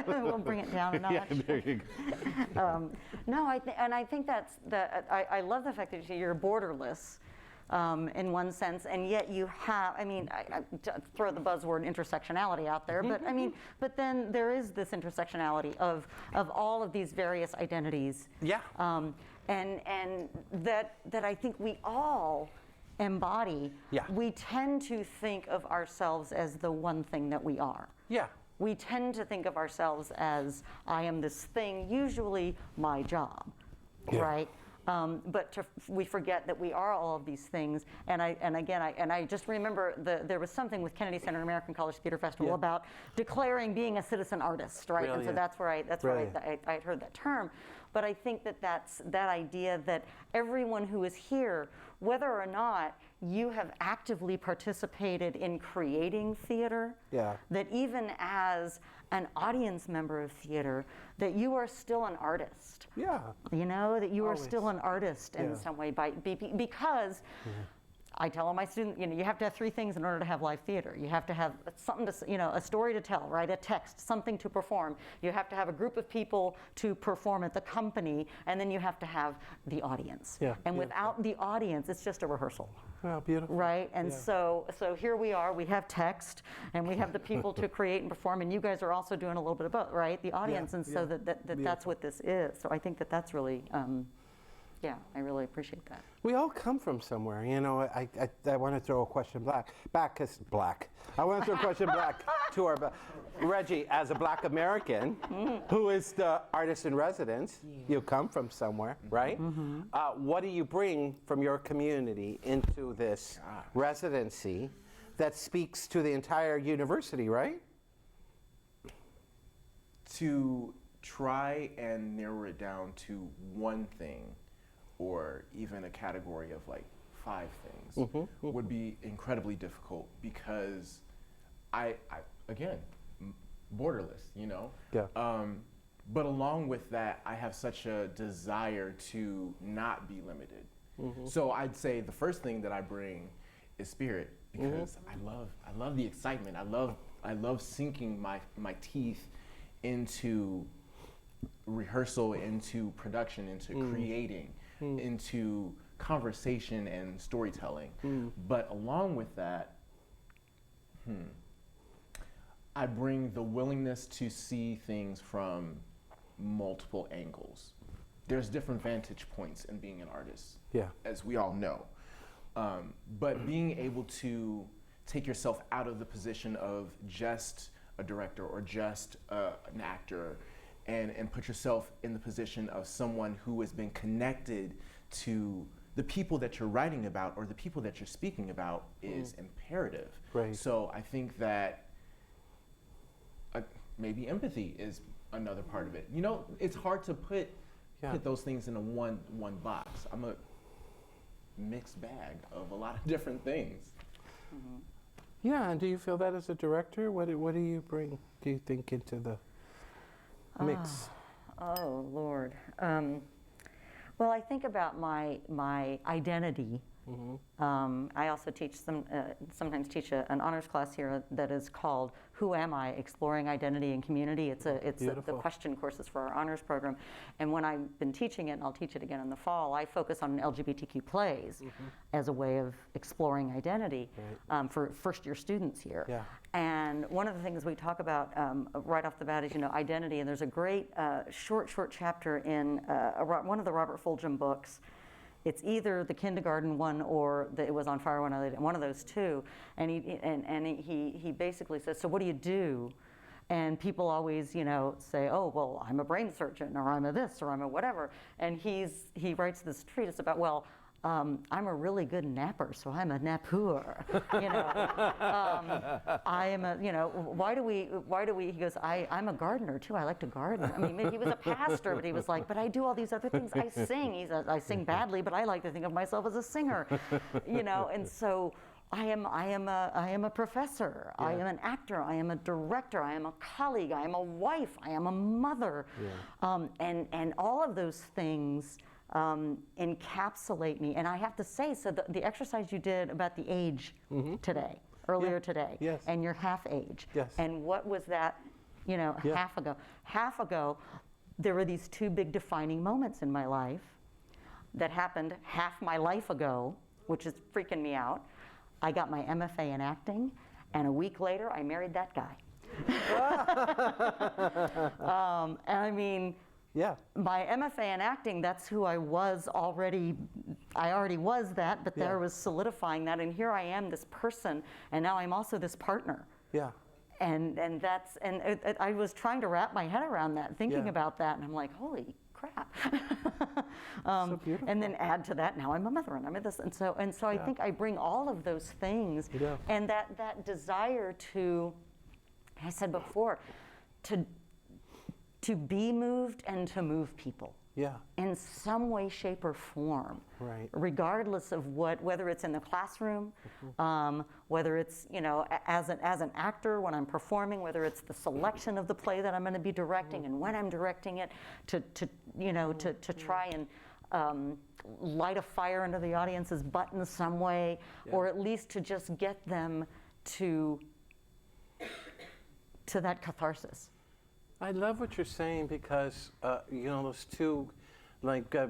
We'll bring it down a notch. Yeah, there you go. No, I think that's, I love the fact that you're borderless. In one sense, and yet you have, I mean, I throw the buzzword intersectionality out there, but I mean, but then there is this intersectionality of all of these various identities. Yeah. And that I think we all embody. Yeah. We tend to think of ourselves as the one thing that we are. Yeah. We tend to think of ourselves as, I am this thing, usually my job, right? But we forget that we are all of these things, and I just remember there was something with Kennedy Center and American College Theater Festival about declaring being a citizen artist, right? And so that's where I heard that term. But I think that's that idea that everyone who is here, whether or not you have actively participated in creating theater, that even as an audience member of theater, that you are still an artist. Yeah. You know, that you are still an artist in some way because I tell all my students, you know, you have to have three things in order to have live theater. You have to have something to, you know, a story to tell, right? A text, something to perform. You have to have a group of people to perform at the company, and then you have to have the audience. Yeah. And without the audience, it's just a rehearsal. Oh, beautiful. Right? And so here we are, we have text, and we have the people to create and perform, and you guys are also doing a little bit of both, right? The audience, and so that's what this is. So I think that's really Yeah, I really appreciate that. We all come from somewhere, you know. I want to throw a question back, cause black. I want to throw a question back to our Reggie, as a Black American, who is the artist in residence. You come from somewhere, right? What do you bring from your community into this residency that speaks to the entire university, right? To try and narrow it down to one thing, or even a category of like 5 things, would be incredibly difficult, because I again, borderless, you know? Yeah. But along with that, I have such a desire to not be limited. So I'd say the first thing that I bring is spirit, because I love the excitement. I love sinking my teeth into rehearsal, into production, into creating, into conversation and storytelling. But along with that, I bring the willingness to see things from multiple angles. There's different vantage points in being an artist, as we all know. But being able to take yourself out of the position of just a director or just an actor, and put yourself in the position of someone who has been connected to the people that you're writing about or the people that you're speaking about is imperative. Right. So I think that maybe empathy is another part of it. You know, it's hard to put those things in a one box. I'm a mixed bag of a lot of different things. Yeah, and do you feel that as a director? What do you bring, do you think, into the mix? Oh, Lord. Well, I think about my identity. I also teach sometimes teach an honors class here that is called "Who Am I? Exploring Identity and Community." It's the question courses for our honors program, and when I've been teaching it, and I'll teach it again in the fall, I focus on LGBTQ plays as a way of exploring identity for first-year students here. Yeah. And one of the things we talk about right off the bat is, you know, identity. And there's a great short chapter in one of the Robert Fulghum books. It's either the kindergarten one or It Was on Fire one of those two. And he basically says, so what do you do? And people always, you know, say, oh, well, I'm a brain surgeon, or I'm a this, or I'm a whatever. And he writes this treatise about, well, I'm a really good napper, so I'm a napper. You know, I am a, you know, why do we, he goes, I'm a gardener too, I like to garden. I mean, maybe he was a pastor, but he was like, but I do all these other things. I sing. He says, I sing badly, but I like to think of myself as a singer. You know, and so I am a professor. I am an actor. I am a director. I am a colleague. I am a wife. I am a mother. And all of those things encapsulate me. And I have to say, so the exercise you did about the age today, earlier today, and your half age, and what was that, you know, half ago, there were these 2 big defining moments in my life that happened half my life ago, which is freaking me out. I got my MFA in acting, and a week later, I married that guy. And I mean, my MFA in acting, that's who I was already. I already was that, but there was solidifying that, and here I am, this person, and now I'm also this partner. And I was trying to wrap my head around that, thinking about that, and I'm like, holy crap. So beautiful. And then add to that, now I'm a mother, and I'm a this, and so I think I bring all of those things, and that desire to, I said before, to be moved and to move people. In some way, shape, or form. Regardless of whether it's in the classroom, whether it's, you know, as an actor when I'm performing, whether it's the selection of the play that I'm going to be directing and when I'm directing it, to try and light a fire under the audience's butt in some way, or at least to just get them to that catharsis. I love what you're saying, because you know, those 2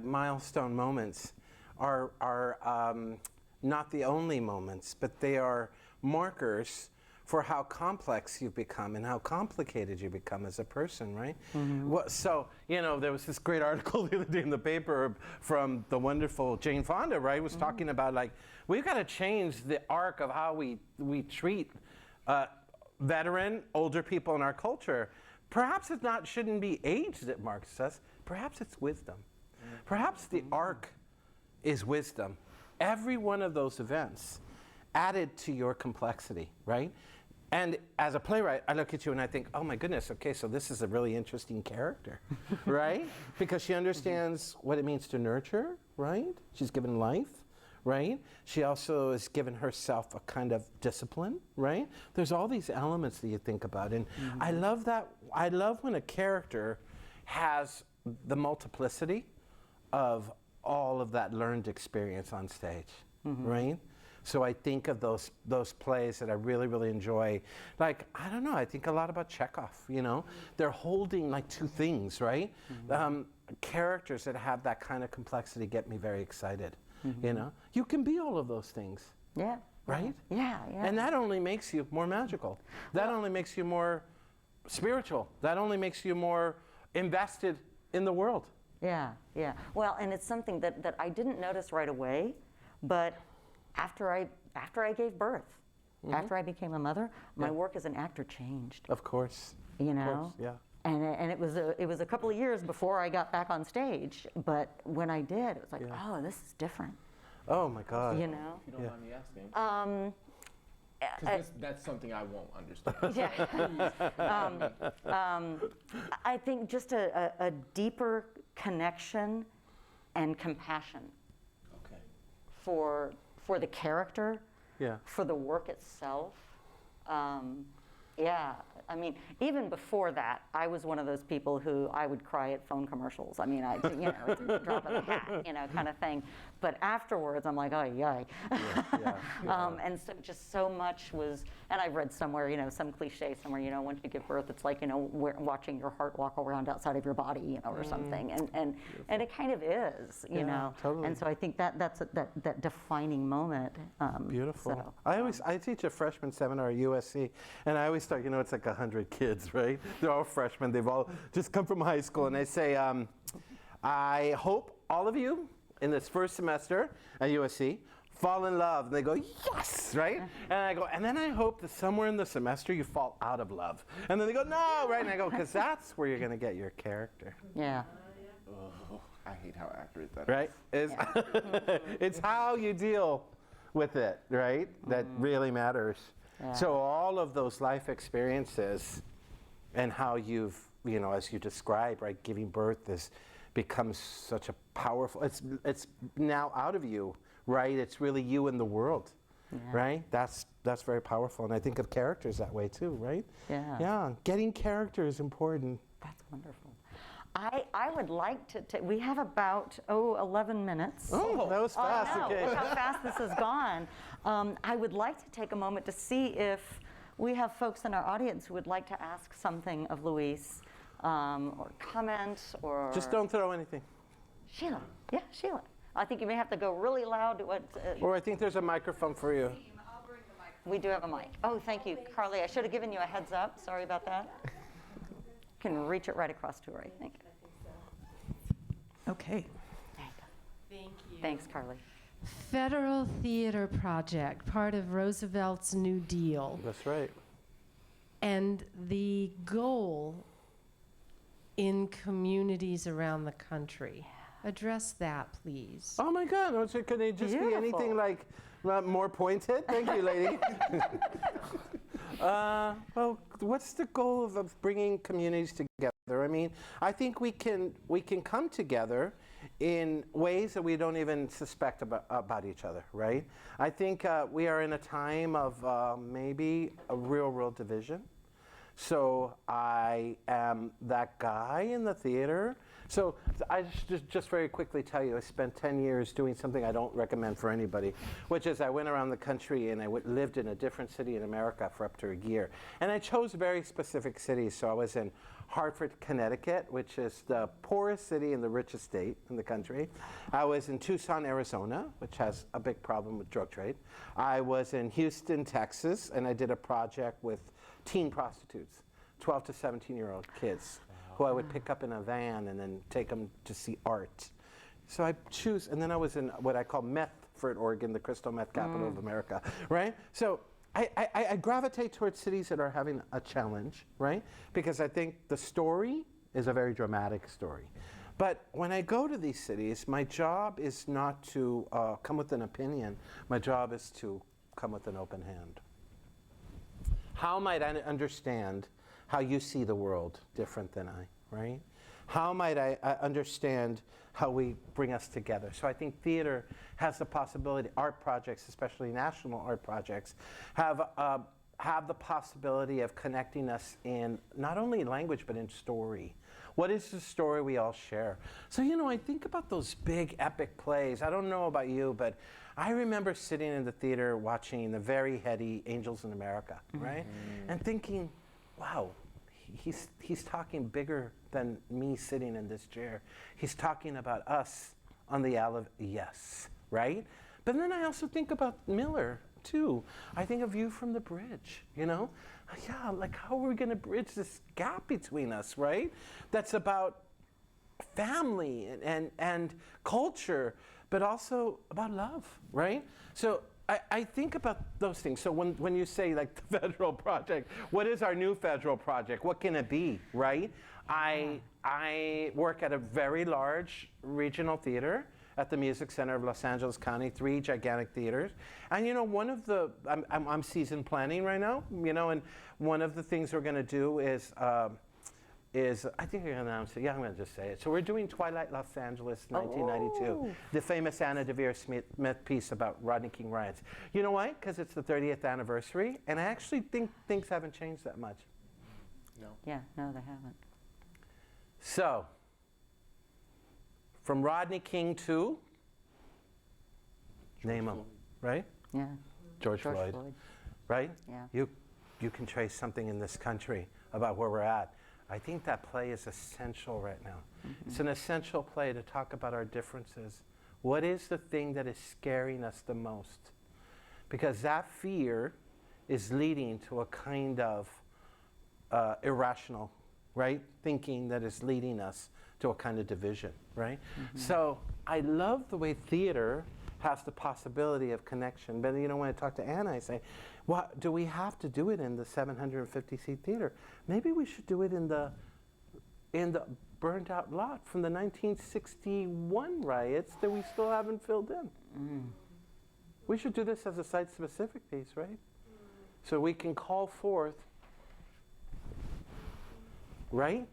milestone moments are not the only moments, but they are markers for how complex you've become and how complicated you become as a person, right? So, you know, there was this great article the other day in the paper from the wonderful Jane Fonda, right? Was talking about, like, we've got to change the arc of how we treat veteran, older people in our culture. Perhaps it shouldn't be age that marks us. Perhaps it's wisdom. Perhaps the arc is wisdom. Every one of those events added to your complexity, right? And as a playwright, I look at you and I think, oh my goodness, okay, so this is a really interesting character, right? Because she understands what it means to nurture, right? She's given life, right? She also has given herself a kind of discipline, right? There's all these elements that you think about. And I love that. I love when a character has the multiplicity of all of that learned experience on stage, right? So I think of those plays that I really, really enjoy. Like, I don't know, I think a lot about Chekhov, you know? They're holding like two things, right? Characters that have that kind of complexity get me very excited, you know? You can be all of those things. Yeah. Right? Yeah, yeah. And that only makes you more magical. That only makes you more spiritual. That only makes you more invested in the world. Yeah, yeah. Well, and it's something that I didn't notice right away, but after I gave birth, after I became a mother, my work as an actor changed. Of course. You Of know? course, yeah. And it was a couple of years before I got back on stage, but when I did, it was like, oh, this is different. Oh my God. You know? If you don't mind me asking. Because that's something I won't understand. I think just a deeper connection and compassion Okay. for the character, Yeah. for the work itself. Yeah, I mean, even before that, I was one of those people who I would cry at phone commercials. I mean, it's a drop of the hat, kind of thing. But afterwards, I'm like, oh, yay. And so just so much was, and I've read somewhere, some cliche somewhere, once you give birth, it's like, watching your heart walk around outside of your body, or something. And it kind of is, Totally. And so I think that's that defining moment. Beautiful. So, I teach a freshman seminar at USC, and I always start, it's like 100 kids, right? They're all freshmen. They've all just come from high school, and I say, I hope all of you in this first semester at USC fall in love. And they go, yes, right? And I go, and then I hope that somewhere in the semester you fall out of love. And then they go, no, right? And I go, because that's where you're going to get your character. yeah. Oh, I hate how accurate that Right? is. It's how you deal with it, right? That really matters. Yeah. So all of those life experiences and how you've, as you describe, right, giving birth becomes such a powerful, it's now out of you, right? It's really you in the world, right? That's very powerful. And I think of characters that way too, right? Yeah. Yeah, getting character is important. That's wonderful. I would like to, we have about, 11 minutes. Oh, that was fast. I know, Okay. look how fast this has gone. I would like to take a moment to see if we have folks in our audience who would like to ask something of Luis, or comment, or... Just don't throw anything. Sheila, yeah, Sheila. I think you may have to go really loud to what... Or I think there's a microphone for you. I'll bring the mic. We do have a mic. Oh, thank you, Carly. I should have given you a heads up. Sorry about that. Can reach it right across to her, I think. Okay. Thank you. Thanks, Carly. Federal Theater Project, part of Roosevelt's New Deal. That's right. And the goal in communities around the country. Address that, please. Oh my God, so could they just be Beautiful. anything like more pointed? Thank you, lady. Well, what's the goal of bringing communities together? I mean, I think we can come together in ways that we don't even suspect about each other, right? I think we are in a time of maybe a real division. So I am that guy in the theater. So I just very quickly tell you, I spent 10 years doing something I don't recommend for anybody, which is I went around the country and I lived in a different city in America for up to a year. And I chose very specific cities. So I was in Hartford, Connecticut, which is the poorest city and the richest state in the country. I was in Tucson, Arizona, which has a big problem with drug trade. I was in Houston, Texas, and I did a project with teen prostitutes, 12 to 17-year-old kids, who I would pick up in a van and then take them to see art. So I choose, and then I was in what I call Medford, Oregon, the crystal meth capital of America, right? So I gravitate towards cities that are having a challenge, right? Because I think the story is a very dramatic story. But when I go to these cities, my job is not to come with an opinion. My job is to come with an open hand. How might I understand how you see the world different than I, right? How might I understand how we bring us together? So I think theater has the possibility, art projects, especially national art projects, have the possibility of connecting us in not only language, but in story. What is the story we all share? So, you know, I think about those big epic plays. I don't know about you, but I remember sitting in the theater watching the very heady Angels in America, right? And thinking, wow, he's talking bigger than me sitting in this chair. He's talking about us on the yes, right? But then I also think about Miller, too. I think of You from the Bridge, you know? Yeah, like how are we going to bridge this gap between us, right? That's about family and culture, but also about love, right? So I think about those things. So when you say like the federal project, what is our new federal project? What can it be, right? I work at a very large regional theater at the Music Center of Los Angeles County, 3 gigantic theaters. And you know, one of the, I'm season planning right now, you know, and one of the things we're gonna do is I think you're going to announce it. Yeah, I'm going to just say it. So we're doing Twilight Los Angeles, 1992, the famous Anna Deavere Smith piece about Rodney King riots. You know why? Because it's the 30th anniversary, and I actually think things haven't changed that much. No. Yeah, no, they haven't. So, from Rodney King to, name him, right? Yeah. George Floyd, right? Yeah. You can trace something in this country about where we're at. I think that play is essential right now. It's an essential play to talk about our differences. What is the thing that is scaring us the most? Because that fear is leading to a kind of irrational, right, thinking that is leading us to a kind of division, right? So I love the way theater has the possibility of connection. But you know, when I talk to Anna, I say, well, do we have to do it in the 750-seat theater? Maybe we should do it in the burned out lot from the 1961 riots that we still haven't filled in. We should do this as a site-specific piece, right? So we can call forth, right?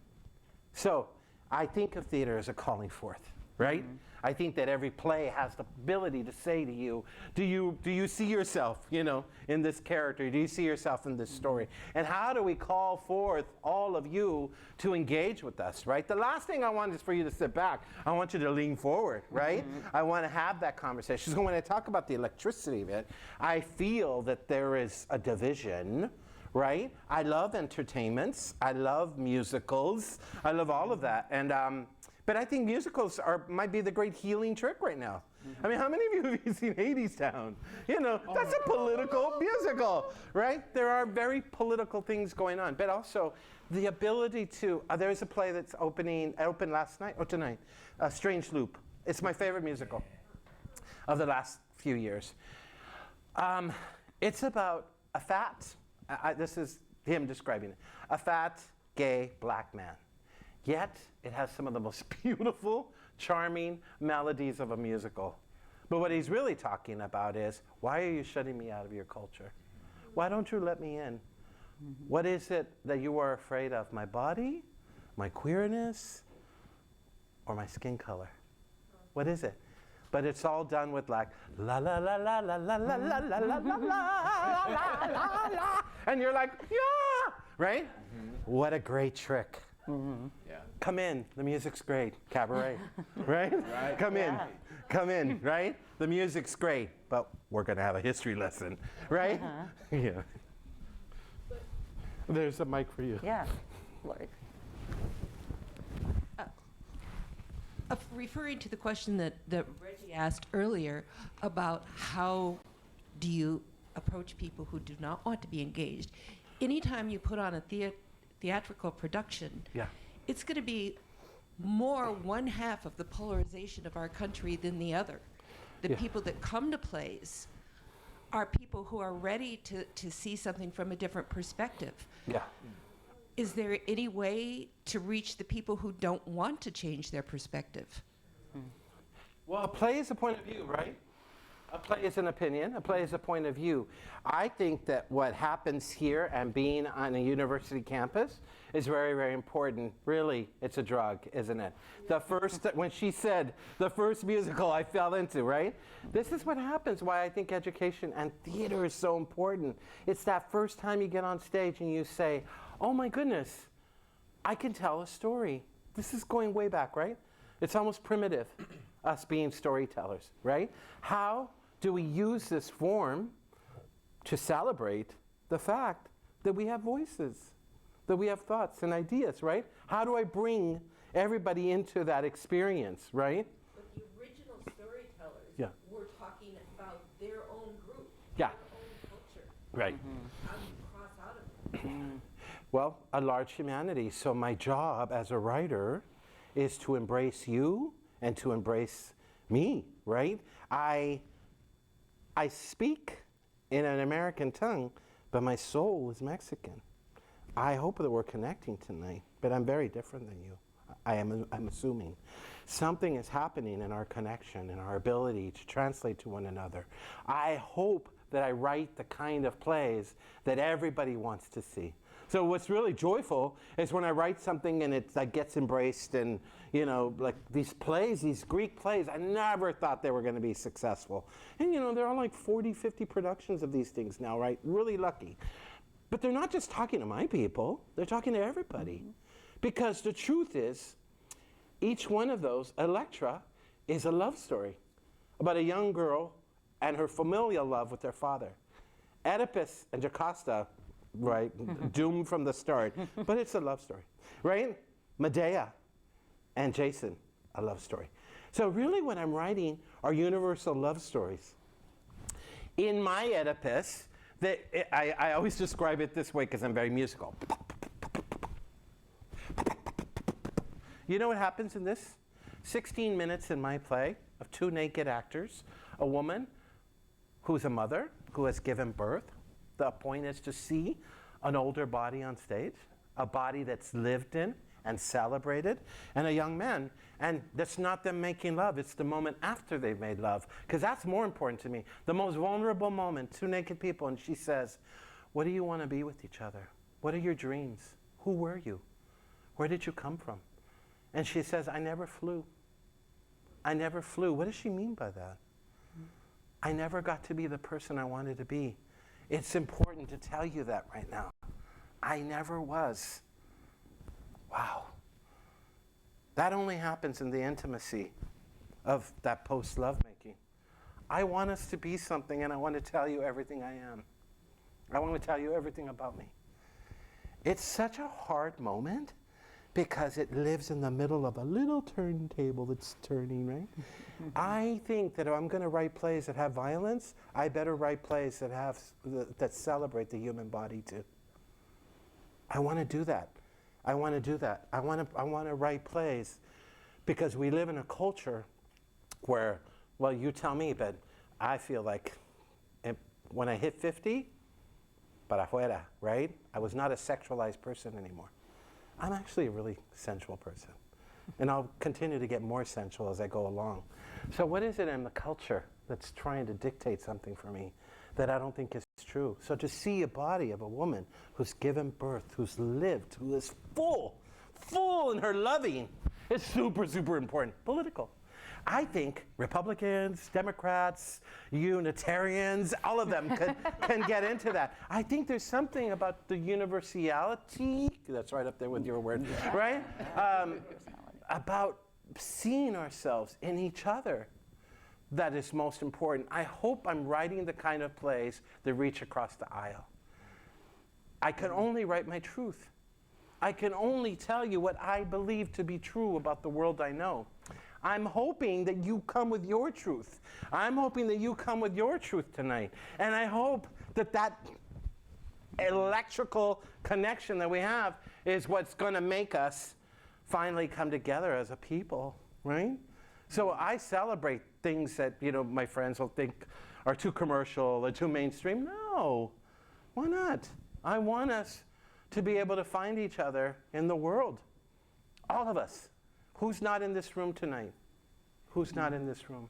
So I think of theater as a calling forth. Right? I think that every play has the ability to say to you, do you see yourself, you know, in this character? Do you see yourself in this story? And how do we call forth all of you to engage with us, right? The last thing I want is for you to sit back. I want you to lean forward, right? I want to have that conversation. So when I talk about the electricity of it, I feel that there is a division, right? I love entertainments. I love musicals. I love all of that. And but I think musicals might be the great healing trick right now. I mean, how many of you have seen Hadestown? You know, that's a political musical, right? There are very political things going on, but also the ability to, there's a play that's opened last night, or tonight, Strange Loop. It's my favorite musical of the last few years. It's about a fat, this is him describing it, a fat, gay, black man. Yet, it has some of the most beautiful, charming melodies of a musical. But what he's really talking about is, why are you shutting me out of your culture? Why don't you let me in? What is it that you are afraid of? My body, my queerness, or my skin color? What is it? But it's all done with like, la la la la la la la la la la la la la la la, and you're like, yeah! right? What a great trick. Yeah. Come in, the music's great. Cabaret, right? Right. Come in, right? The music's great, but we're gonna have a history lesson, right? Yeah. There's a mic for you. Yeah. Lori. Referring to the question that Reggie asked earlier about how do you approach people who do not want to be engaged, anytime you put on a theatrical production, Yeah. it's going to be more one half of the polarization of our country than the other. The Yeah. people that come to plays are people who are ready to see something from a different perspective. Yeah. Is there any way to reach the people who don't want to change their perspective? Well, a play is a point of view, right? A play is an opinion. A play is a point of view. I think that what happens here and being on a university campus is very, very important. Really, it's a drug, isn't it? The first, when she said, the first musical I fell into, right? This is what happens, why I think education and theater is so important. It's that first time you get on stage and you say, oh my goodness, I can tell a story. This is going way back, right? It's almost primitive, us being storytellers, right? How do we use this form to celebrate the fact that we have voices, that we have thoughts and ideas, right? How do I bring everybody into that experience, right? But the original storytellers Yeah. were talking about their own group, Yeah. their own culture. Right. How do you cross out of it? Well, a large humanity. So my job as a writer is to embrace you and to embrace me, right? I speak in an American tongue, but my soul is Mexican. I hope that we're connecting tonight, but I'm very different than you. I'm assuming. Something is happening in our connection, in our ability to translate to one another. I hope that I write the kind of plays that everybody wants to see. So what's really joyful is when I write something and it like gets embraced, and you know, like these plays, these Greek plays, I never thought they were going to be successful. And you know, there are like 40, 50 productions of these things now, right? Really lucky. But they're not just talking to my people, they're talking to everybody. Because the truth is, each one of those, Electra, is a love story about a young girl and her familial love with their father. Oedipus and Jocasta, right, doomed from the start, but it's a love story, right? Medea and Jason, a love story. So really what I'm writing are universal love stories. In my Oedipus, I always describe it this way because I'm very musical. You know what happens in this? 16 minutes in my play of two naked actors, a woman who's a mother, who has given birth. The point is to see an older body on stage, a body that's lived in and celebrated, and a young man. And that's not them making love, it's the moment after they've made love, because that's more important to me. The most vulnerable moment, two naked people, and she says, what do you want to be with each other? What are your dreams? Who were you? Where did you come from? And she says, I never flew. I never flew. What does she mean by that? I never got to be the person I wanted to be. It's important to tell you that right now. I never was. Wow. That only happens in the intimacy of that post-lovemaking. I want us to be something, and I want to tell you everything I am. I want to tell you everything about me. It's such a hard moment because it lives in the middle of a little turntable that's turning, right? I think that if I'm going to write plays that have violence, I better write plays that celebrate the human body too. I want to do that. I want to do that. I want to write plays because we live in a culture where, well, you tell me, but I feel like when I hit 50, para afuera, right? I was not a sexualized person anymore. I'm actually a really sensual person. And I'll continue to get more sensual as I go along. So what is it in the culture that's trying to dictate something for me that I don't think is true? So to see a body of a woman who's given birth, who's lived, who is full in her loving, is super, super important. Political. I think Republicans, Democrats, Unitarians, all of them can get into that. I think there's something about the universality, that's right up there with your word, right? About seeing ourselves in each other that is most important. I hope I'm writing the kind of plays that reach across the aisle. I can only write my truth. I can only tell you what I believe to be true about the world I know. I'm hoping that you come with your truth. I'm hoping that you come with your truth tonight. And I hope that that electrical connection that we have is what's going to make us finally come together as a people, right? So I celebrate things that, you know, my friends will think are too commercial or too mainstream. No, why not? I want us to be able to find each other in the world. All of us. Who's not in this room tonight? Who's not in this room?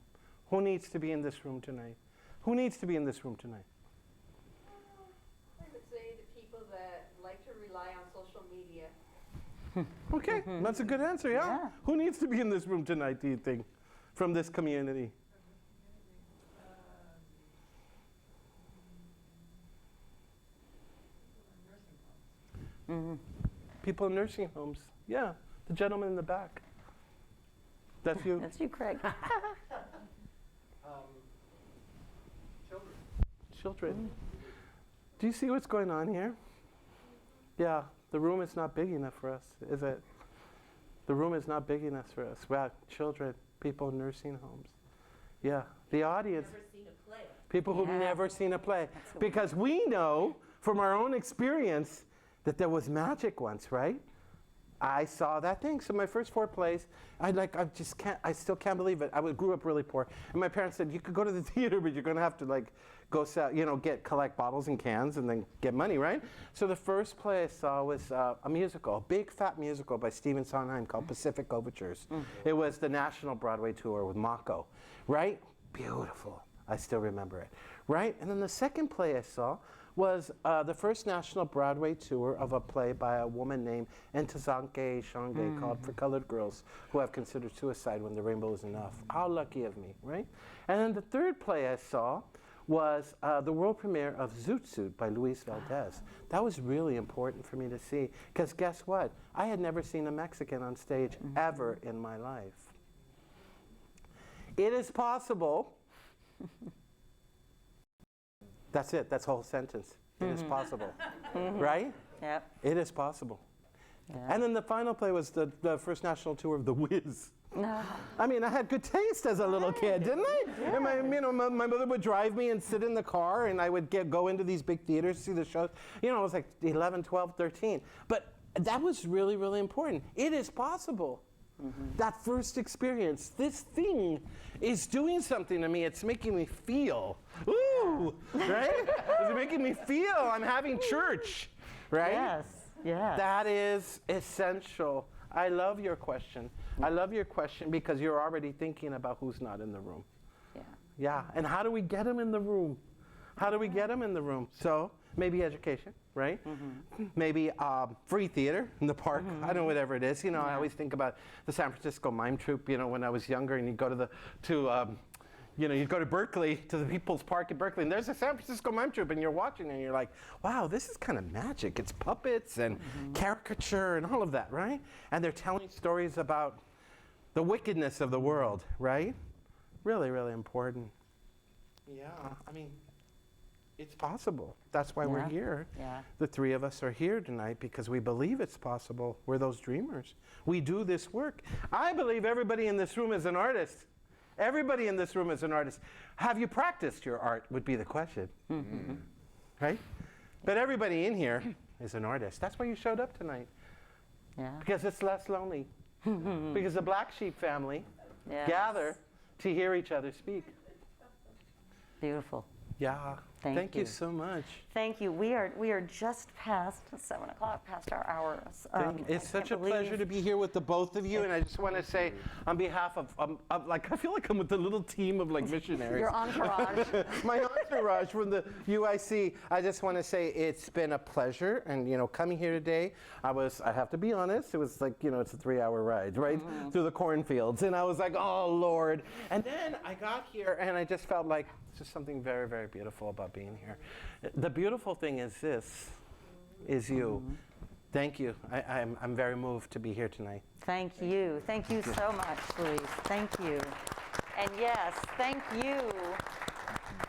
Who needs to be in this room tonight? Who needs to be in this room tonight? I would say the people that like to rely on social media. Okay, that's a good answer, yeah. Who needs to be in this room tonight, do you think, from this community? People in nursing homes. Yeah, the gentleman in the back. That's you. That's you, Craig. Children. Do you see what's going on here? Yeah, the room is not big enough for us, is it? The room is not big enough for us. Wow, children, people in nursing homes. Yeah, the audience. Never seen a play. People who've never seen a play. Because we know from our own experience that there was magic once, right? I saw that thing. So my first 4 plays, I still can't believe it. I grew up really poor. And my parents said, you could go to the theater, but you're going to have to like go sell, collect bottles and cans and then get money, right? So the first play I saw was a musical, a big fat musical by Stephen Sondheim called Pacific Overtures. It was the national Broadway tour with Mako, right? Beautiful. I still remember it, right? And then the second play I saw was the first national Broadway tour of a play by a woman named Ntozake Shange called For Colored Girls Who Have Considered Suicide When the Rainbow Is Enough. How lucky of me, right? And then the third play I saw was the world premiere of Zoot Suit by Luis Valdez. That was really important for me to see, because guess what? I had never seen a Mexican on stage ever in my life. It is possible. That's it. That's the whole sentence. It is possible. Right? Yep. It is possible. Yeah. And then the final play was the first national tour of The Wiz. No. I mean, I had good taste as a little kid, didn't I? And my mother would drive me and sit in the car, and I would go into these big theaters to see the shows. I was like 11, 12, 13. But that was really, really important. It is possible. That first experience, this thing is doing something to me. It's making me feel, ooh, right? It's making me feel I'm having church, right? Yes, yes. That is essential. I love your question. I love your question because you're already thinking about who's not in the room. Yeah. Yeah, and how do we get them in the room? How do we get them in the room? So maybe education, right? Maybe free theater in the park. I don't know, whatever it is. I always think about the San Francisco Mime Troupe. When I was younger, and you'd go you'd go to Berkeley, to the People's Park at Berkeley, and there's a San Francisco Mime Troupe, and you're watching, and you're like, wow, this is kind of magic. It's puppets and caricature and all of that, right? And they're telling stories about the wickedness of the world, right? Really, really important. Yeah, I mean, it's possible. That's why we're here. Yeah. The 3 of us are here tonight because we believe it's possible. We're those dreamers. We do this work. I believe everybody in this room is an artist. Everybody in this room is an artist. Have you practiced your art would be the question. Right? But everybody in here is an artist. That's why you showed up tonight. Yeah. Because it's less lonely. Because the Black Sheep family Yes. gather to hear each other speak. Beautiful. Yeah. Thank you you. so much. Thank you. We are just past 7 o'clock, past our hour. It's such a pleasure to be here with the both of you, and I just want to say, on behalf of, I feel like I'm with the little team of missionaries. Your entourage. My Mr. Raj from the UIC. I just want to say it's been a pleasure, and coming here today, I have to be honest, it was like, it's a 3-hour ride, right, through the cornfields, and I was like, oh Lord. And then I got here, and I just felt like it's just something very, very beautiful about being here. The beautiful thing is this, is you. Thank you. I'm very moved to be here tonight. Thank you. Thank you so much, Luis. Thank you. And yes, thank you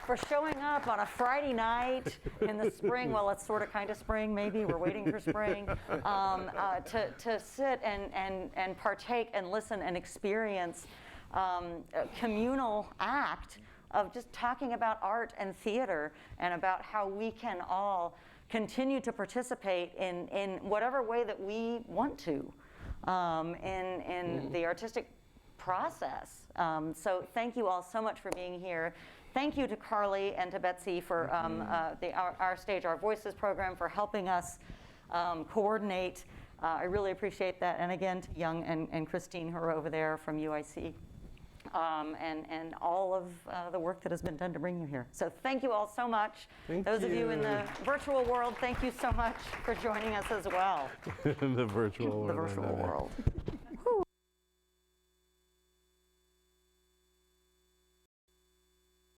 for showing up on a Friday night in the spring. Well, it's sort of kind of spring, maybe. We're waiting for spring. To sit and partake and listen and experience a communal act of just talking about art and theater and about how we can all continue to participate in whatever way that we want to in the artistic process. So thank you all so much for being here. Thank you to Carly and to Betsy for Our Stage, Our Voices program, for helping us coordinate. I really appreciate that. And again, to Young and Christine, who are over there from UIC. And all of the work that has been done to bring you here. So thank you all so much. Those of you in the virtual world, thank you so much for joining us as well. The virtual world. The virtual world.